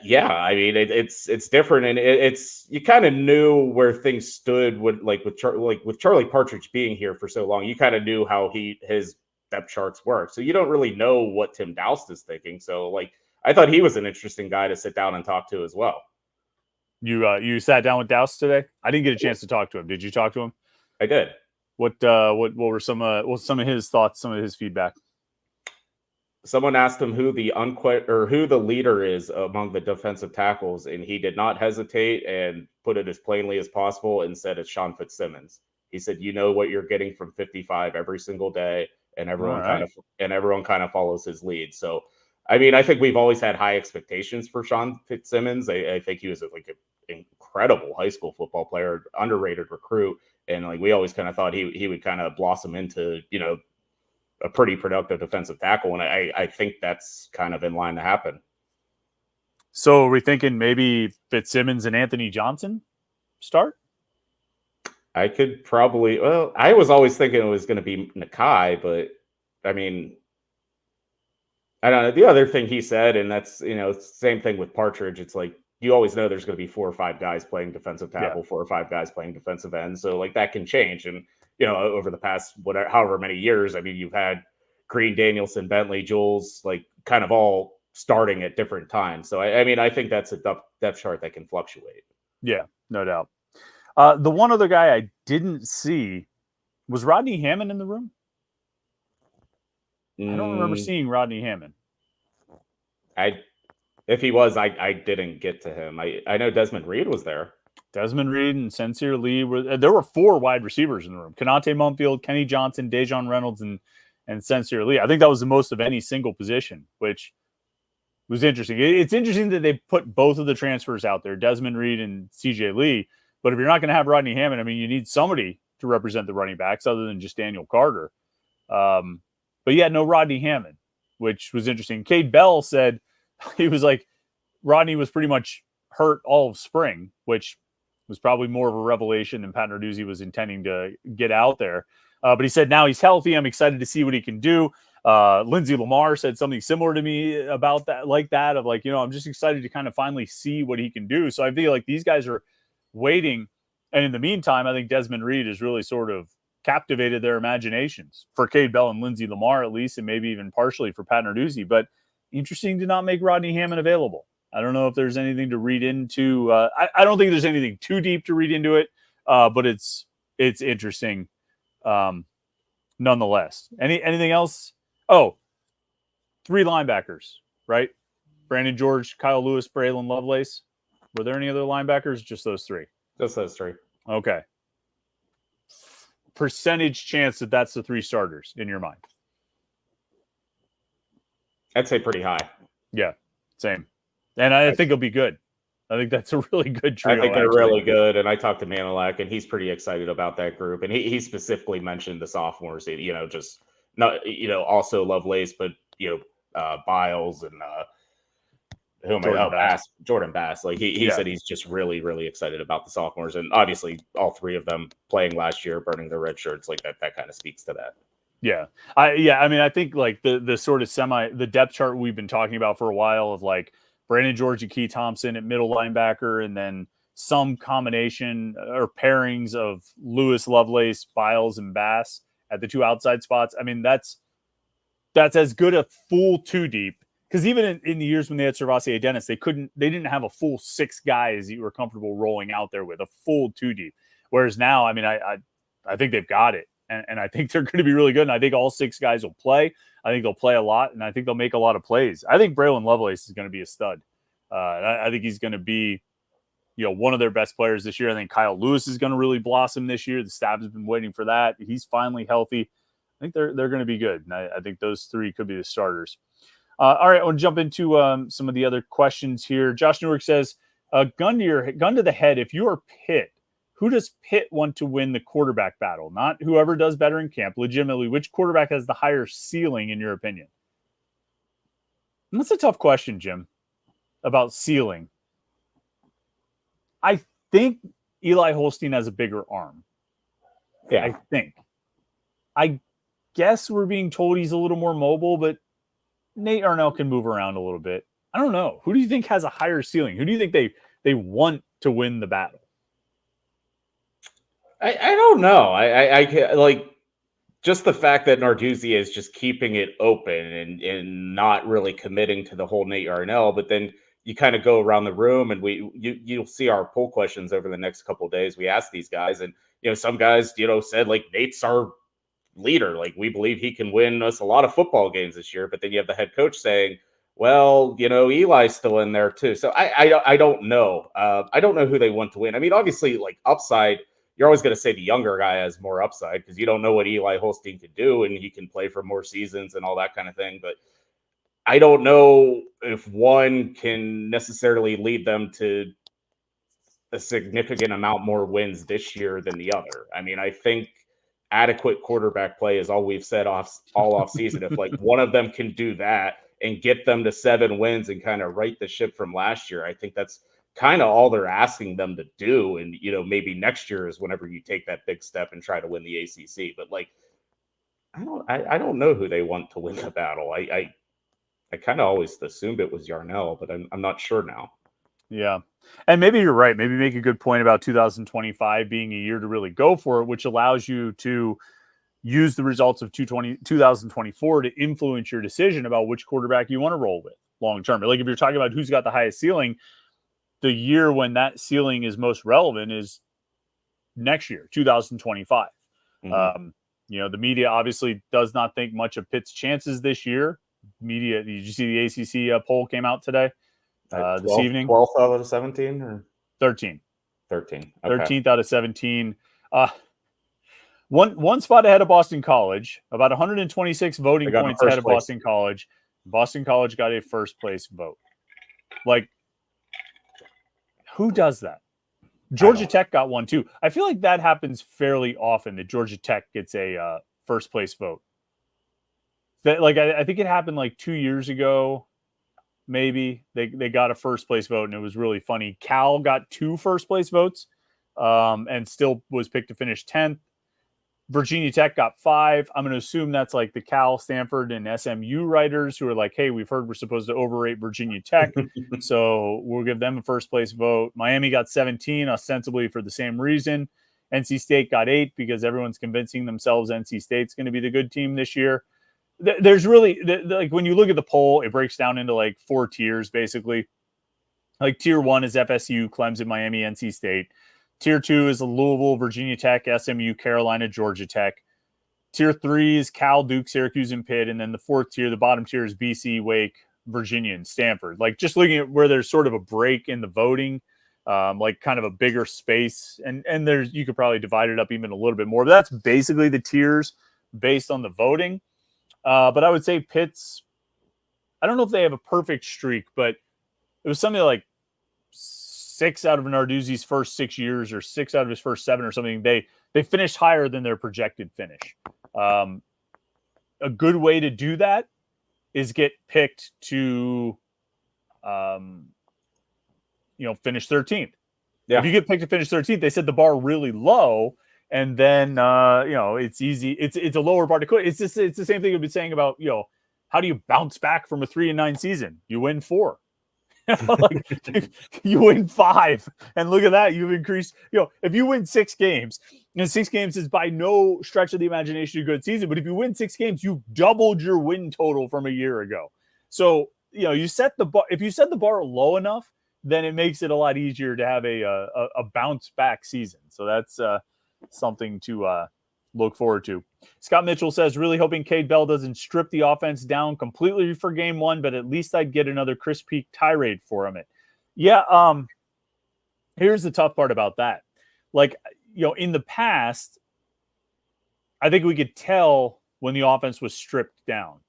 yeah, I mean, it's different, and it's you kind of knew where things stood with with Charlie Partridge being here for so long. You kind of knew how his depth charts work, so you don't really know what Tim Doust is thinking. So like. I thought he was an interesting guy to sit down and talk to as well. You sat down with Doust today? I didn't get a chance to talk to him. Did you talk to him? I did. What were some of his thoughts, some of his feedback? Someone asked him who the leader is among the defensive tackles, and he did not hesitate and put it as plainly as possible and said it's Sean Fitzsimmons. He said, "You know what you're getting from 55 every single day, and everyone kind of follows his lead." So. I mean, I think we've always had high expectations for Sean Fitzsimmons. I think he was like an incredible high school football player, underrated recruit, and like we always kind of thought he would kind of blossom into a pretty productive defensive tackle, and I think that's kind of in line to happen. So are we thinking maybe Fitzsimmons and Anthony Johnson start? I could probably. Well, I was always thinking it was going to be Nakai, but I mean. I don't know. The other thing he said, and that's, same thing with Partridge. It's like, you always know there's going to be 4 or 5 guys playing defensive tackle, 4 or 5 guys playing defensive end. So like that can change. And, over the past, however many years, I mean, you've had Green, Danielson, Bentley, Jules, like kind of all starting at different times. So, I mean, I think that's a depth chart that can fluctuate. Yeah, no doubt. The one other guy I didn't see was Rodney Hammond in the room. I don't remember seeing Rodney Hammond. If he was, I didn't get to him. I know Desmond Reed was there. Desmond Reed and Sincere Lee there were 4 wide receivers in the room. Kanate Mumfield, Kenny Johnson, Dejon Reynolds, and Sincere Lee. I think that was the most of any single position, which was interesting. It's interesting that they put both of the transfers out there, Desmond Reed and CJ Lee. But if you're not going to have Rodney Hammond, I mean, you need somebody to represent the running backs other than just Daniel Carter. But yeah, no Rodney Hammond, which was interesting. Cade Bell said he was like, Rodney was pretty much hurt all of spring, which was probably more of a revelation than Pat Narduzzi was intending to get out there. But he said now he's healthy. I'm excited to see what he can do. Lindsey Lamar said something similar to me about that, of like, I'm just excited to kind of finally see what he can do. So I feel like these guys are waiting. And in the meantime, I think Desmond Reed has really sort of captivated their imaginations for Cade Bell and Lindsey Lamar, at least, and maybe even partially for Pat Narduzzi. But interesting to not make Rodney Hammond available. I don't know if there's anything to read into. I don't think there's anything too deep to read into it, but it's interesting nonetheless. Anything else? Oh, 3 linebackers, right? Brandon George, Kyle Lewis, Braylon Lovelace. Were there any other linebackers? Just those 3? Just those 3. Okay. Percentage chance that that's the 3 starters in your mind? I'd say pretty high. Yeah, same. And I think it'll be good. I think that's a really good trio. I think they're really good. And I talked to Manilak, and he's pretty excited about that group. And he specifically mentioned the sophomores, just not, also Lovelace, but, Biles and Jordan Bass. Like he said he's just really, really excited about the sophomores. And obviously all 3 of them playing last year, burning their red shirts, like that kind of speaks to that. Yeah. I mean, I think like the sort of the depth chart we've been talking about for a while of like Brandon George and Key Thompson at middle linebacker, and then some combination or pairings of Lewis, Lovelace, Biles, and Bass at the 2 outside spots. I mean, that's as good a full 2 deep, because even in the years when they had Servassier Dennis, they didn't have a full 6 guys you were comfortable rolling out there with, a full 2 deep. Whereas now, I mean, I think they've got it. And I think they're going to be really good. And I think all 6 guys will play. I think they'll play a lot, and I think they'll make a lot of plays. I think Braylon Lovelace is going to be a stud. I think he's going to be, one of their best players this year. I think Kyle Lewis is going to really blossom this year. The staff has been waiting for that. He's finally healthy. I think they're going to be good. And I think those 3 could be the starters. All right, I want to jump into some of the other questions here. Josh Newark says, gun to the head, if you are Pitt, who does Pitt want to win the quarterback battle? Not whoever does better in camp. Legitimately, which quarterback has the higher ceiling in your opinion? And that's a tough question, Jim, about ceiling. I think Eli Holstein has a bigger arm. Yeah. I think. I guess we're being told he's a little more mobile, but Nate Arnell can move around a little bit. I don't know. Who do you think has a higher ceiling? Who do you think they want to win the battle? I don't know. I like just the fact that Narduzzi is just keeping it open and not really committing to the whole Nate Arnell, but then you kind of go around the room and you'll see our poll questions over the next couple of days. We ask these guys, and some guys said like Nate's our leader, like we believe he can win us a lot of football games this year. But then you have the head coach saying, well, Eli's still in there too. So I don't know. I don't know who they want to win. I mean, obviously, like upside, you're always going to say the younger guy has more upside because you don't know what Eli Holstein can do, and he can play for more seasons and all that kind of thing. But I don't know if one can necessarily lead them to a significant amount more wins this year than the other. I mean, I think adequate quarterback play is all we've said all off season. If like one of them can do that and get them to 7 wins and kind of right the ship from last year, I think that's kind of all they're asking them to do. And, maybe next year is whenever you take that big step and try to win the ACC. But like, I don't know who they want to win the battle. I kind of always assumed it was Yarnell, but I'm not sure now. Yeah. And maybe you're right. Maybe make a good point about 2025 being a year to really go for it, which allows you to use the results of 2024 to influence your decision about which quarterback you want to roll with long term. Like if you're talking about who's got the highest ceiling, the year when that ceiling is most relevant is next year, 2025. Mm-hmm. The media obviously does not think much of Pitt's chances this year. Media, did you see the ACC poll came out today? 12th, this evening? 12th out of 17 or 13. 13. Okay. 13th out of 17. One spot ahead of Boston College, about 126 voting points ahead of Boston College. Boston College got a first place vote. Like, who does that? Georgia Tech got one too. I feel like that happens fairly often that Georgia Tech gets a first place vote. That I think it happened like 2 years ago. Maybe they got a first place vote, and it was really funny. Cal got 2 first place votes and still was picked to finish 10th. Virginia Tech got 5. I'm going to assume that's like the Cal, Stanford, and SMU writers who are like, hey, we've heard we're supposed to overrate Virginia Tech, so we'll give them a first place vote. Miami got 17, ostensibly for the same reason. NC State got 8 because everyone's convincing themselves NC State's going to be the good team this year. There's really, like, when you look at the poll, it breaks down into like 4 tiers, basically. Like tier 1 is FSU, Clemson, Miami, NC State. Tier 2 is Louisville, Virginia Tech, SMU, Carolina, Georgia Tech. Tier 3 is Cal, Duke, Syracuse, and Pitt. And then the 4th tier, the bottom tier, is BC, Wake, Virginia, and Stanford. Like, just looking at where there's sort of a break in the voting, like kind of a bigger space. And there's, you could probably divide it up even a little bit more. But that's basically the tiers based on the voting. But I would say Pitt's, I don't know if they have a perfect streak, but it was something like 6 out of Narduzzi's first 6 years or 6 out of his first 7 or something. They finished higher than their projected finish. A good way to do that is get picked to, finish 13th. Yeah. If you get picked to finish 13th, they set the bar really low. And then, it's easy. It's a lower bar to quit. It's the same thing we've been saying about, how do you bounce back from a 3-9 season? You win 4. You win 5. And look at that. You've increased, if you win 6 games, and 6 games is by no stretch of the imagination a good season. But if you win 6 games, you've doubled your win total from a year ago. So, you set the bar. If you set the bar low enough, then it makes it a lot easier to have a bounce back season. So that's, something to look forward to. Scott Mitchell says, really hoping Cade Bell doesn't strip the offense down completely for game 1, but at least I'd get another Chris Peak tirade for him. Here's the tough part about that. Like, in the past, I think we could tell when the offense was stripped down.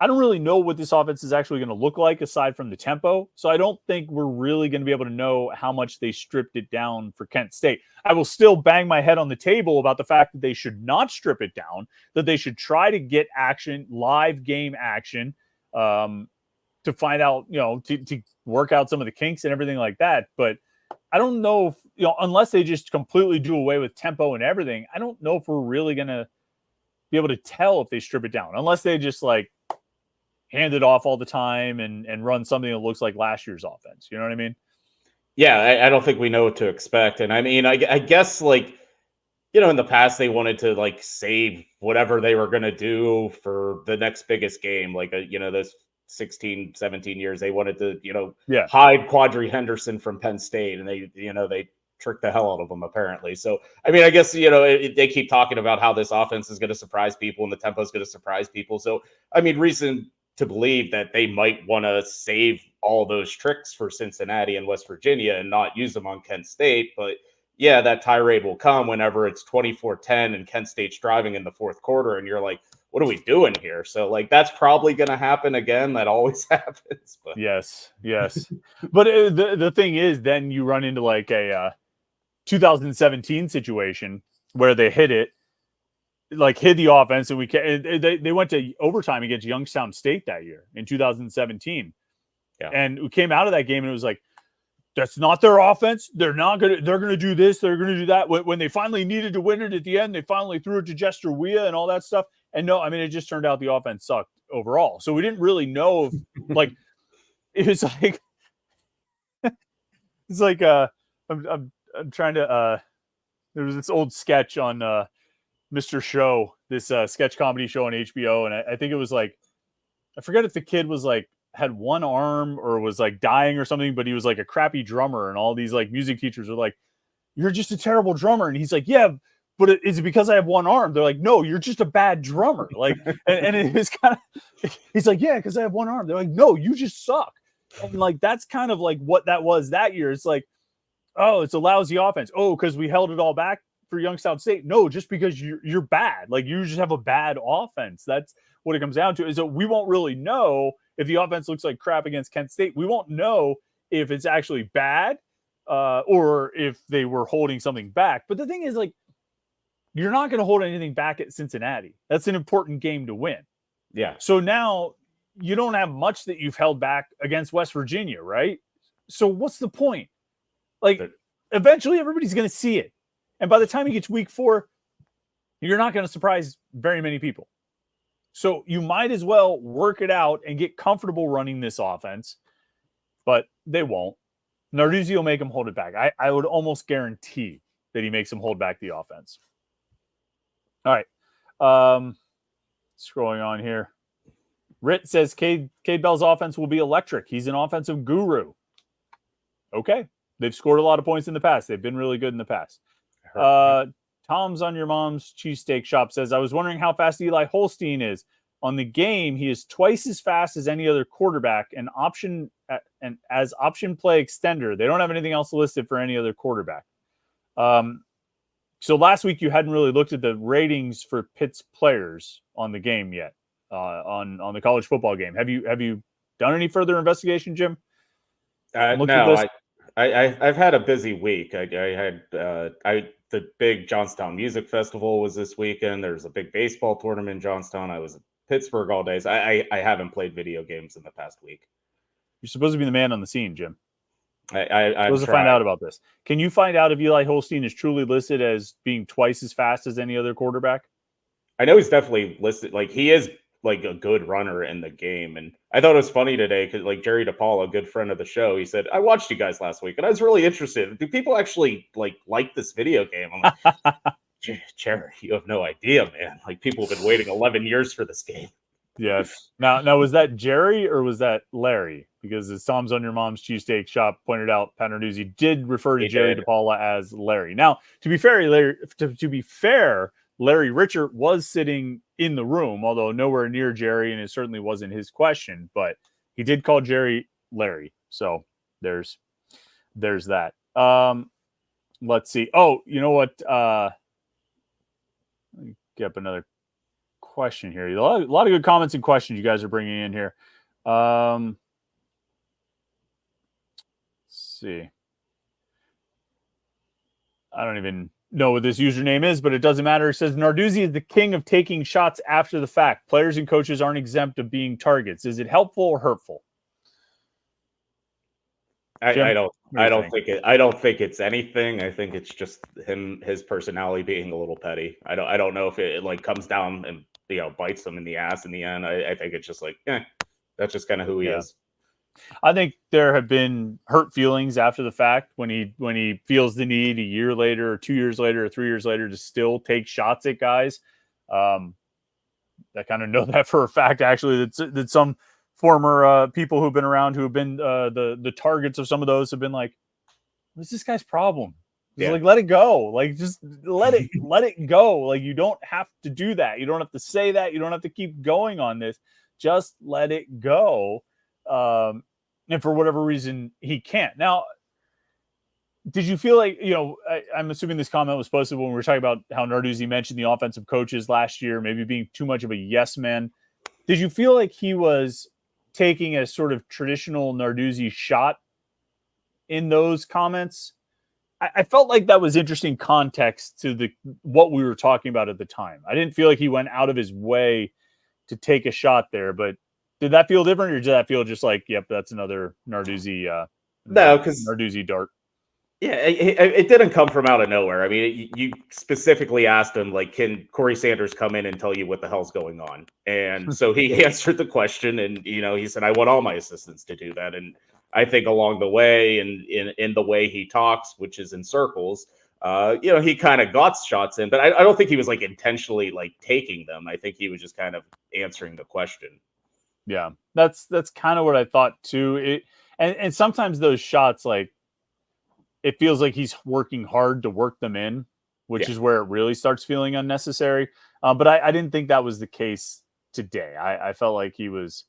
I don't really know what this offense is actually going to look like aside from the tempo. So I don't think we're really going to be able to know how much they stripped it down for Kent State. I will still bang my head on the table about the fact that they should not strip it down, that they should try to get action, live game action, to find out, to work out some of the kinks and everything like that. But I don't know if, unless they just completely do away with tempo and everything, I don't know if we're really going to be able to tell if they strip it down, unless they just like hand it off all the time and run something that looks like last year's offense. You know what I mean? Yeah, I don't think we know what to expect. And I mean, I guess like, in the past they wanted to like save whatever they were going to do for the next biggest game. Like, those 16, 17 years, they wanted to, hide Quadri Henderson from Penn State, and they tricked the hell out of them apparently. So, I mean, I guess, they keep talking about how this offense is going to surprise people and the tempo is going to surprise people. So, I mean, reason to believe that they might want to save all those tricks for Cincinnati and West Virginia and not use them on Kent State. But yeah, that tirade will come whenever it's 24-10 and Kent State's driving in the fourth quarter and you're like, what are we doing here? So like, that's probably going to happen again. That always happens. But. Yes. But the thing is, then you run into like a 2017 situation where they hit the offense, and they went to overtime against Youngstown State that year in 2017. Yeah. And we came out of that game and it was like, that's not their offense. They're going to do this. They're going to do that. When they finally needed to win it at the end, they finally threw it to Jester Weah and all that stuff. And no, I mean, it just turned out the offense sucked overall. So we didn't really know if like, it was like, it's like, I'm trying to, there was this old sketch on, Mr. Show, this sketch comedy show on HBO. And I think it was like, I forget if the kid was like, had one arm or was like dying or something, but he was like a crappy drummer. And all these like music teachers were like, you're just a terrible drummer. And he's like, yeah, but is it because I have one arm? They're like, no, you're just a bad drummer. Like, and it was kind of, he's like, yeah, because I have one arm. They're like, no, you just suck. And like, that's kind of like what that was that year. It's like, oh, it's a lousy offense. Oh, because we held it all back for Youngstown State. No, just because you're bad. Like, you just have a bad offense. That's what it comes down to, is that we won't really know if the offense looks like crap against Kent State. We won't know if it's actually bad or if they were holding something back. But the thing is, like, you're not going to hold anything back at Cincinnati. That's an important game to win. Yeah. So now you don't have much that you've held back against West Virginia, right? So what's the point? Like, eventually everybody's going to see it. And by the time you get to week 4, you're not going to surprise very many people. So you might as well work it out and get comfortable running this offense, but they won't. Narduzzi will make them hold it back. I would almost guarantee that he makes them hold back the offense. All right. Scrolling on here. Rit says Cade Bell's offense will be electric. He's an offensive guru. Okay. They've scored a lot of points in the past. They've been really good in the past. Tom's on your mom's cheesesteak shop says, I was wondering how fast Eli Holstein is. On the game, he is twice as fast as any other quarterback and as option play extender. They don't have anything else listed for any other quarterback. So last week you hadn't really looked at the ratings for Pitt's players on the game yet, on the college football game. Have you done any further investigation, Jim? No, I've had a busy week. I had the big Johnstown Music Festival was this weekend. There's a big baseball tournament in Johnstown. I was in Pittsburgh all day. So I haven't played video games in the past week. You're supposed to be the man on the scene, Jim. I'm supposed to find out about this. Can you find out if Eli Holstein is truly listed as being twice as fast as any other quarterback? I know he's definitely listed. Like, he is like a good runner in the game. And I thought it was funny today because like Jerry DePaul, a good friend of the show, he said, I watched you guys last week and I was really interested. Do people actually like this video game? I'm like, Jerry, you have no idea, man. Like, people have been waiting 11 years for this game. Yes. Now was that Jerry or was that Larry? Because as Tom's on your mom's cheesesteak shop pointed out, Narduzzi did refer to Jerry DePaula as Larry. Now, to be fair, Larry Richert was sitting in the room, although nowhere near Jerry, and it certainly wasn't his question, but he did call Jerry Larry. So there's that. Let's see. Oh, you know what? Let me get up another question here. A lot of good comments and questions you guys are bringing in here. Let's see. I don't even know what this username is, but it doesn't matter. It says Narduzzi is the king of taking shots after the fact. Players and coaches aren't exempt of being targets. Is it helpful or hurtful? I don't think it's anything. I think it's just his personality being a little petty. I don't know if it like comes down and bites him in the ass in the end. I think it's just like that's just kind of who he is. I think there have been hurt feelings after the fact when he feels the need a year later or 2 years later or 3 years later to still take shots at guys. I kind of know that for a fact, actually, that some former people who've been around who have been the targets of some of those have been like, what's this guy's problem? Like, let it go. Like, just let it go. Like, you don't have to do that. You don't have to say that. You don't have to keep going on this. Just let it go. And for whatever reason, he can't. Now, did you feel like, I'm assuming this comment was posted when we were talking about how Narduzzi mentioned the offensive coaches last year, maybe being too much of a yes man. Did you feel like he was taking a sort of traditional Narduzzi shot in those comments? I felt like that was interesting context to what we were talking about at the time. I didn't feel like he went out of his way to take a shot there, but did that feel different, or did that feel just like, yep, that's another Narduzzi? No, because Narduzzi dart. Yeah, it didn't come from out of nowhere. I mean, you specifically asked him, like, can Corey Sanders come in and tell you what the hell's going on? And so he answered the question, and he said, I want all my assistants to do that. And I think along the way, and in the way he talks, which is in circles, he kind of got shots in, but I don't think he was like intentionally like taking them. I think he was just kind of answering the question. Yeah, that's kind of what I thought too. And sometimes those shots, like, it feels like he's working hard to work them in, which is where it really starts feeling unnecessary. But I didn't think that was the case today. I felt like it was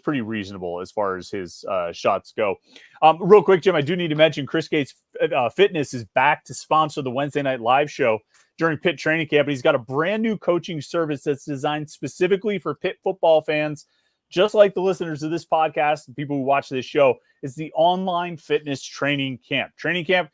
pretty reasonable as far as his shots go. Real quick, Jim, I do need to mention Chris Gates Fitness is back to sponsor the Wednesday night live show during Pitt training camp. He's got a brand new coaching service that's designed specifically for Pitt football fans, just like the listeners of this podcast and people who watch this show. It's the online fitness training camp. Training camp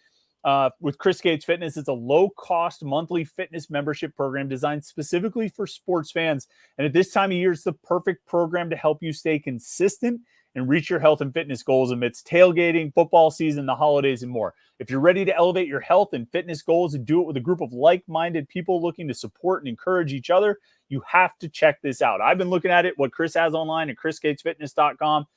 with Chris Gates Fitness. It's a low-cost monthly fitness membership program designed specifically for sports fans. And at this time of year, it's the perfect program to help you stay consistent and reach your health and fitness goals amidst tailgating, football season, the holidays, and more. If you're ready to elevate your health and fitness goals and do it with a group of like-minded people looking to support and encourage each other, you have to check this out. I've been looking at it, what Chris has online at chrisgatesfitness.com.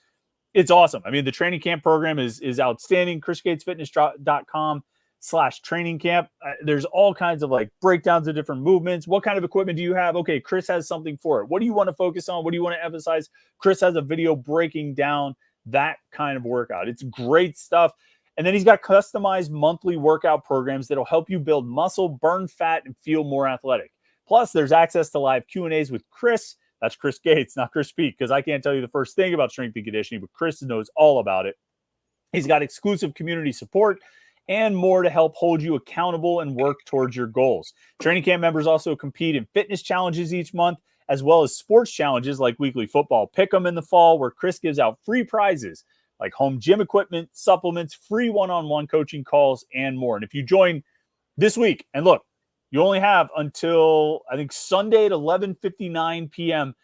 It's awesome. I mean, the training camp program is outstanding. chrisgatesfitness.com/training camp. There's all kinds of like breakdowns of different movements. What kind of equipment do you have? Okay, Chris has something for it. What do you want to focus on? What do you want to emphasize? Chris has a video breaking down that kind of workout. It's great stuff. And then he's got customized monthly workout programs that'll help you build muscle, burn fat, and feel more athletic. Plus, there's access to live Q&As with Chris. That's Chris Gates, not Chris Peak, because I can't tell you the first thing about strength and conditioning, but Chris knows all about it. He's got exclusive community support and more to help hold you accountable and work towards your goals. Training camp members also compete in fitness challenges each month, as well as sports challenges like weekly football pick'em in the fall, where Chris gives out free prizes like home gym equipment, supplements, free one-on-one coaching calls, and more. And if you join this week, and look, you only have until, I think, Sunday at 11:59 p.m.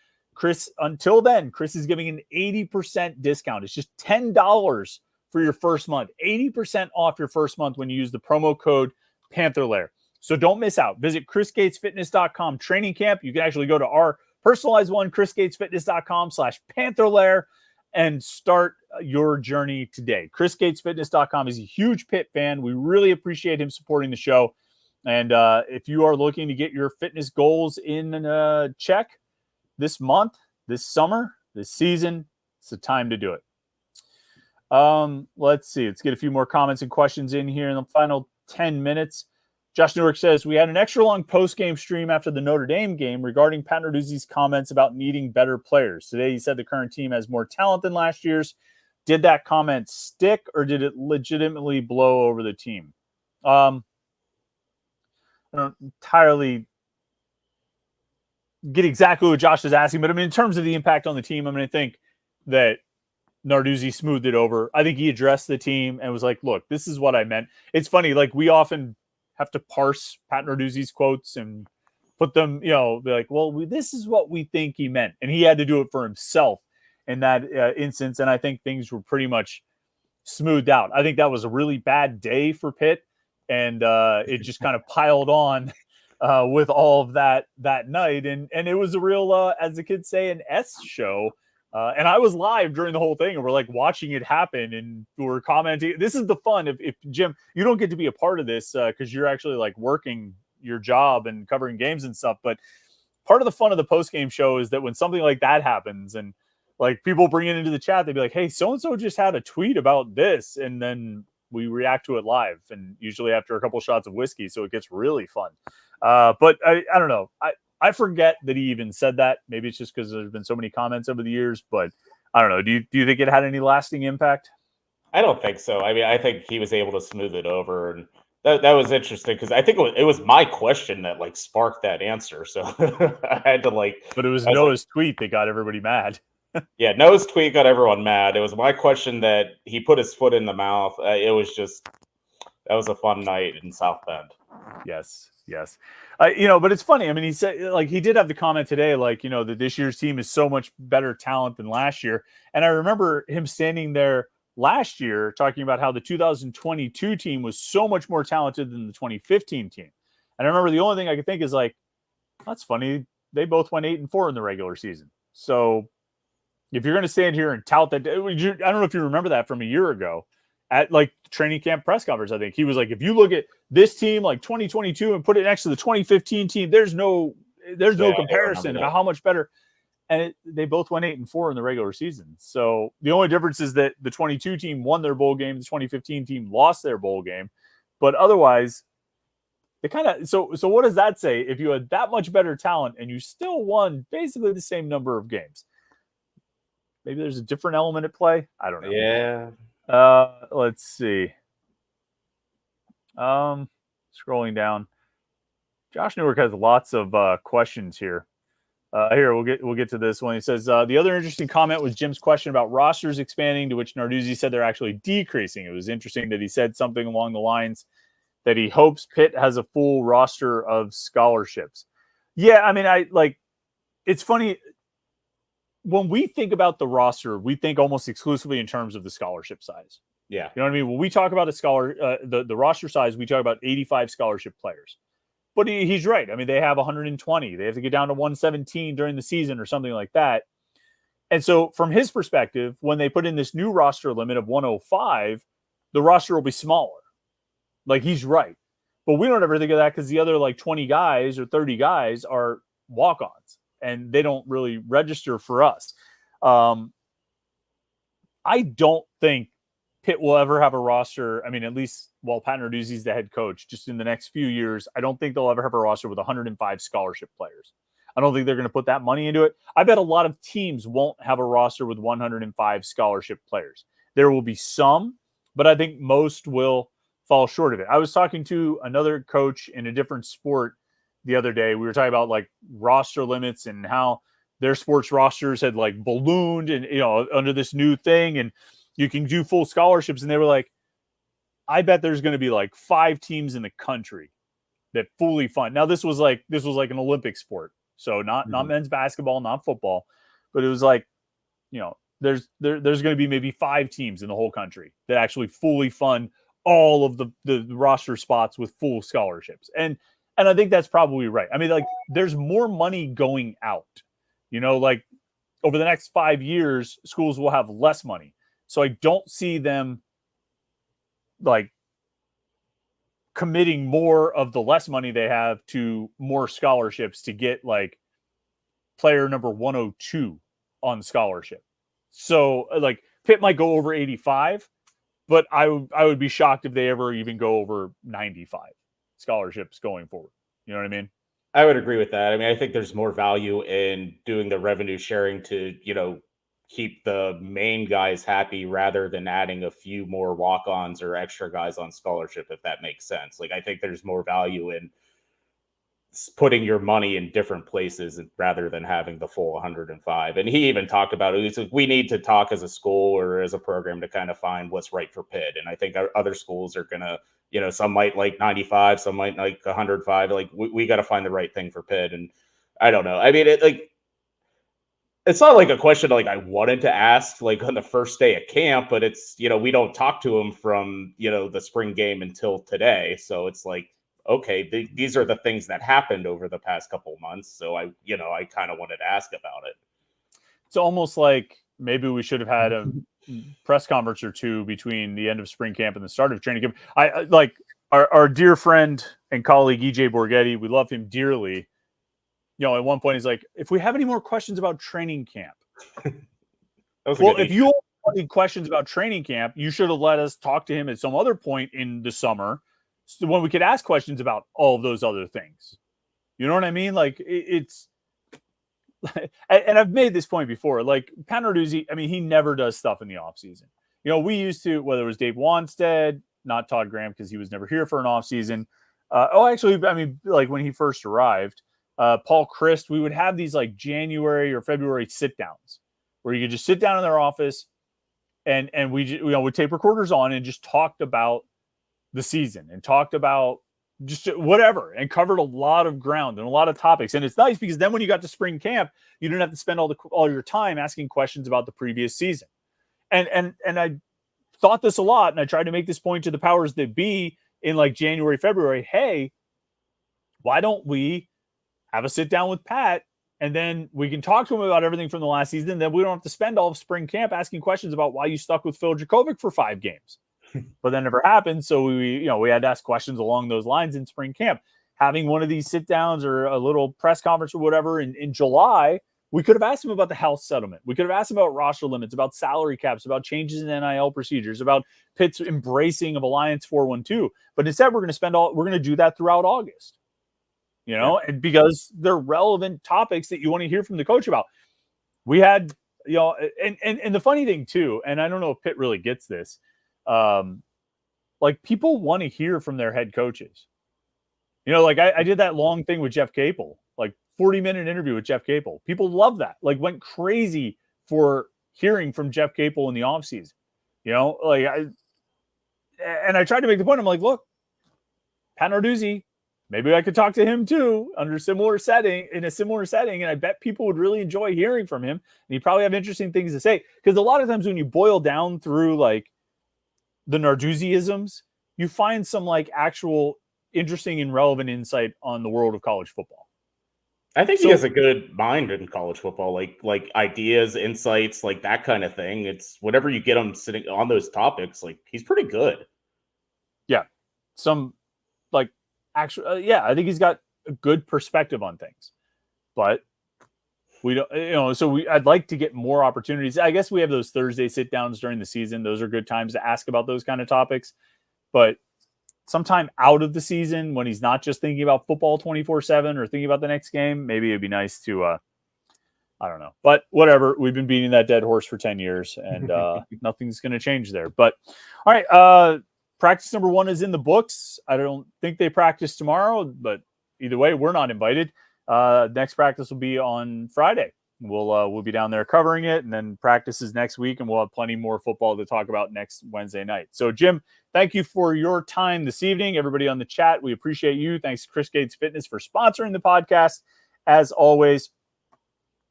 Until then, Chris is giving an 80% discount. It's just $10 for your first month. 80% off your first month when you use the promo code Panther-Lair. So don't miss out. Visit chrisgatesfitness.com training camp. You can actually go to our personalized one, chrisgatesfitness.com/Panther-Lair, and start your journey today. chrisgatesfitness.com is a huge Pitt fan. We really appreciate him supporting the show. And if you are looking to get your fitness goals in check this month, this summer, this season, it's the time to do it. Let's see. Let's get a few more comments and questions in here in the final 10 minutes. Josh Newark says, we had an extra long post-game stream after the Notre Dame game regarding Pat Narduzzi's comments about needing better players. Today, he said the current team has more talent than last year's. Did that comment stick, or did it legitimately blow over the team? I don't entirely get exactly what Josh is asking, but I mean, in terms of the impact on the team, I mean, I think that Narduzzi smoothed it over. I think he addressed the team and was like, look, this is what I meant. It's funny, like we often have to parse Pat Narduzzi's quotes and put them, be like, well, this is what we think he meant. And he had to do it for himself in that instance. And I think things were pretty much smoothed out. I think that was a really bad day for Pitt. And it just kind of piled on with all of that night. And it was a real, as the kids say, an S show. And I was live during the whole thing, and we're like watching it happen, and we're commenting. This is the fun. If Jim, you don't get to be a part of this because you're actually like working your job and covering games and stuff. But part of the fun of the post game show is that when something like that happens, and like people bring it into the chat, they'd be like, "Hey, so and so just had a tweet about this," and then we react to it live, and usually after a couple shots of whiskey, so it gets really fun. But I don't know. I forget that he even said that. Maybe it's just because there's been so many comments over the years, but I don't know. Do you think it had any lasting impact? I don't think so. I mean, I think he was able to smooth it over, and that was interesting because I think it was my question that like sparked that answer. So I had to But it was Noah's tweet that got everybody mad. Yeah, Noah's tweet got everyone mad. It was my question that he put his foot in the mouth. It was just that was a fun night in South Bend. Yes. But it's funny. I mean, he said like he did have the comment today, like, that this year's team is so much better talent than last year. And I remember him standing there last year talking about how the 2022 team was so much more talented than the 2015 team. And I remember the only thing I could think is like, that's funny. They both went 8-4 in the regular season. So if you're going to stand here and tout that, I don't know if you remember that from a year ago at like training camp press conference. I think he was like, if you look at this team like 2022 and put it next to the 2015 team, there's no comparison about how much better. And they both went 8-4 in the regular season. So the only difference is that the 22 team won their bowl game, the 2015 team lost their bowl game, but otherwise they kind of. So what does that say? If you had that much better talent and you still won basically the same number of games, maybe there's a different element at play. I don't know. Yeah. Let's see. Scrolling down. Josh Newark has lots of questions here. Here we'll get to this one. He says the other interesting comment was Jim's question about rosters expanding, to which Narduzzi said they're actually decreasing. It was interesting that he said something along the lines that he hopes Pitt has a full roster of scholarships. Yeah, I mean, it's funny. When we think about the roster, we think almost exclusively in terms of the scholarship size. Yeah. You know what I mean? When we talk about the roster size, we talk about 85 scholarship players. But he's right. I mean, they have 120. They have to get down to 117 during the season or something like that. And so from his perspective, when they put in this new roster limit of 105, the roster will be smaller. Like, he's right. But we don't ever think of that because the other like 20 guys or 30 guys are walk-ons, and they don't really register for us. I don't think Pitt will ever have a roster. I mean, at least while Pat Narduzzi's the head coach, just in the next few years, I don't think they'll ever have a roster with 105 scholarship players. I don't think they're going to put that money into it. I bet a lot of teams won't have a roster with 105 scholarship players. There will be some, but I think most will fall short of it. I was talking to another coach in a different sport the other day. We were talking about like roster limits and how their sports rosters had like ballooned and, under this new thing, and you can do full scholarships. And they were like, I bet there's going to be like 5 teams in the country that fully fund. Now this was like an Olympic sport. So not men's basketball, not football, but it was like, there's going to be maybe 5 teams in the whole country that actually fully fund all of the roster spots with full scholarships. And I think that's probably right. I mean, like, there's more money going out, like over the next 5 years, schools will have less money. So I don't see them like committing more of the less money they have to more scholarships to get like player number 102 on scholarship. So like Pitt might go over 85, but I would be shocked if they ever even go over 95 scholarships going forward. You know what I mean? I would agree with that. I mean, I think there's more value in doing the revenue sharing to, keep the main guys happy rather than adding a few more walk-ons or extra guys on scholarship, if that makes sense. Like, I think there's more value in putting your money in different places rather than having the full 105. And he even talked about it. He said, we need to talk as a school or as a program to kind of find what's right for Pitt. And I think other schools are going to, you know, some might like 95, some might like 105. Like we got to find the right thing for Pitt. And I don't know. I mean, it's not like a question like I wanted to ask like on the first day of camp, but it's, you know, we don't talk to him from, you know, the spring game until today. So it's like, okay, these are the things that happened over the past couple of months. So I kind of wanted to ask about it. It's almost like maybe we should have had a press conference or two between the end of spring camp and the start of training camp. I like our dear friend and colleague, EJ Borghetti. We love him dearly. You know, at one point he's like, if we have any more questions about training camp, well, if you have any questions about training camp, you should have let us talk to him at some other point in the summer, so when we could ask questions about all of those other things. You know what I mean? Like it's, and I've made this point before, like Narduzzi, I mean, he never does stuff in the off season. You know, we used to, whether it was Dave Wanstead, not Todd Graham, because he was never here for an off season. Actually, I mean, like when he first arrived, Paul Christ, we would have these like January or February sit downs where you could just sit down in their office and we would tape recorders on and just talked about the season and talked about just whatever and covered a lot of ground and a lot of topics. And it's nice because then when you got to spring camp, you didn't have to spend all your time asking questions about the previous season. And I thought this a lot, and I tried to make this point to the powers that be in like January, February. Hey, why don't we have a sit down with Pat, and then we can talk to him about everything from the last season. And then we don't have to spend all of spring camp asking questions about why you stuck with Phil Jakovic for 5 games. But that never happened. So we had to ask questions along those lines in spring camp. Having one of these sit downs or a little press conference or whatever in July, we could have asked him about the health settlement. We could have asked him about roster limits, about salary caps, about changes in NIL procedures, about Pitt's embracing of Alliance 412. But instead, we're going to do that throughout August. You know, and because they're relevant topics that you want to hear from the coach about. We had, you know, and the funny thing too, and I don't know if Pitt really gets this, like people want to hear from their head coaches. You know, like I did that long thing with Jeff Capel, like 40-minute interview with Jeff Capel. People love that, like went crazy for hearing from Jeff Capel in the offseason. You know, like I tried to make the point. I'm like, look, Pat Narduzzi, maybe I could talk to him too in a similar setting. And I bet people would really enjoy hearing from him. And he'd probably have interesting things to say. Because a lot of times when you boil down through like the Narduzzi-isms, you find some like actual interesting and relevant insight on the world of college football. I think he has a good mind in college football, like ideas, insights, like that kind of thing. It's whatever you get him sitting on those topics, like he's pretty good. Yeah. Some like actually, I think he's got a good perspective on things, but we don't, you know, so I'd like to get more opportunities. I guess we have those Thursday sit downs during the season. Those are good times to ask about those kind of topics, but sometime out of the season when he's not just thinking about football 24/7 or thinking about the next game, maybe it'd be nice to, I don't know, but whatever. We've been beating that dead horse for 10 years and nothing's going to change there, but all right. Practice number 1 is in the books. I don't think they practice tomorrow, but either way, we're not invited. Next practice will be on Friday. We'll be down there covering it, and then practice is next week, and we'll have plenty more football to talk about next Wednesday night. So, Jim, thank you for your time this evening. Everybody on the chat, we appreciate you. Thanks to Chris Gates Fitness for sponsoring the podcast, as always.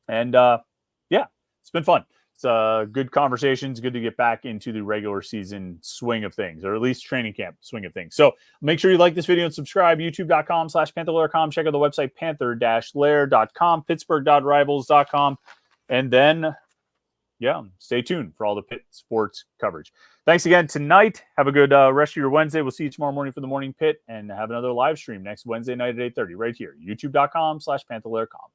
And, it's been fun. It's good conversations. Good to get back into the regular season swing of things, or at least training camp swing of things. So make sure you like this video and subscribe. YouTube.com/Panther-Lair.com. Check out the website Panther-Lair.com, Pittsburgh.rivals.com. And then, stay tuned for all the Pitt sports coverage. Thanks again tonight. Have a good rest of your Wednesday. We'll see you tomorrow morning for the morning Pit, and have another live stream next Wednesday night at 8:30 right here. YouTube.com/Panther-Lair.com.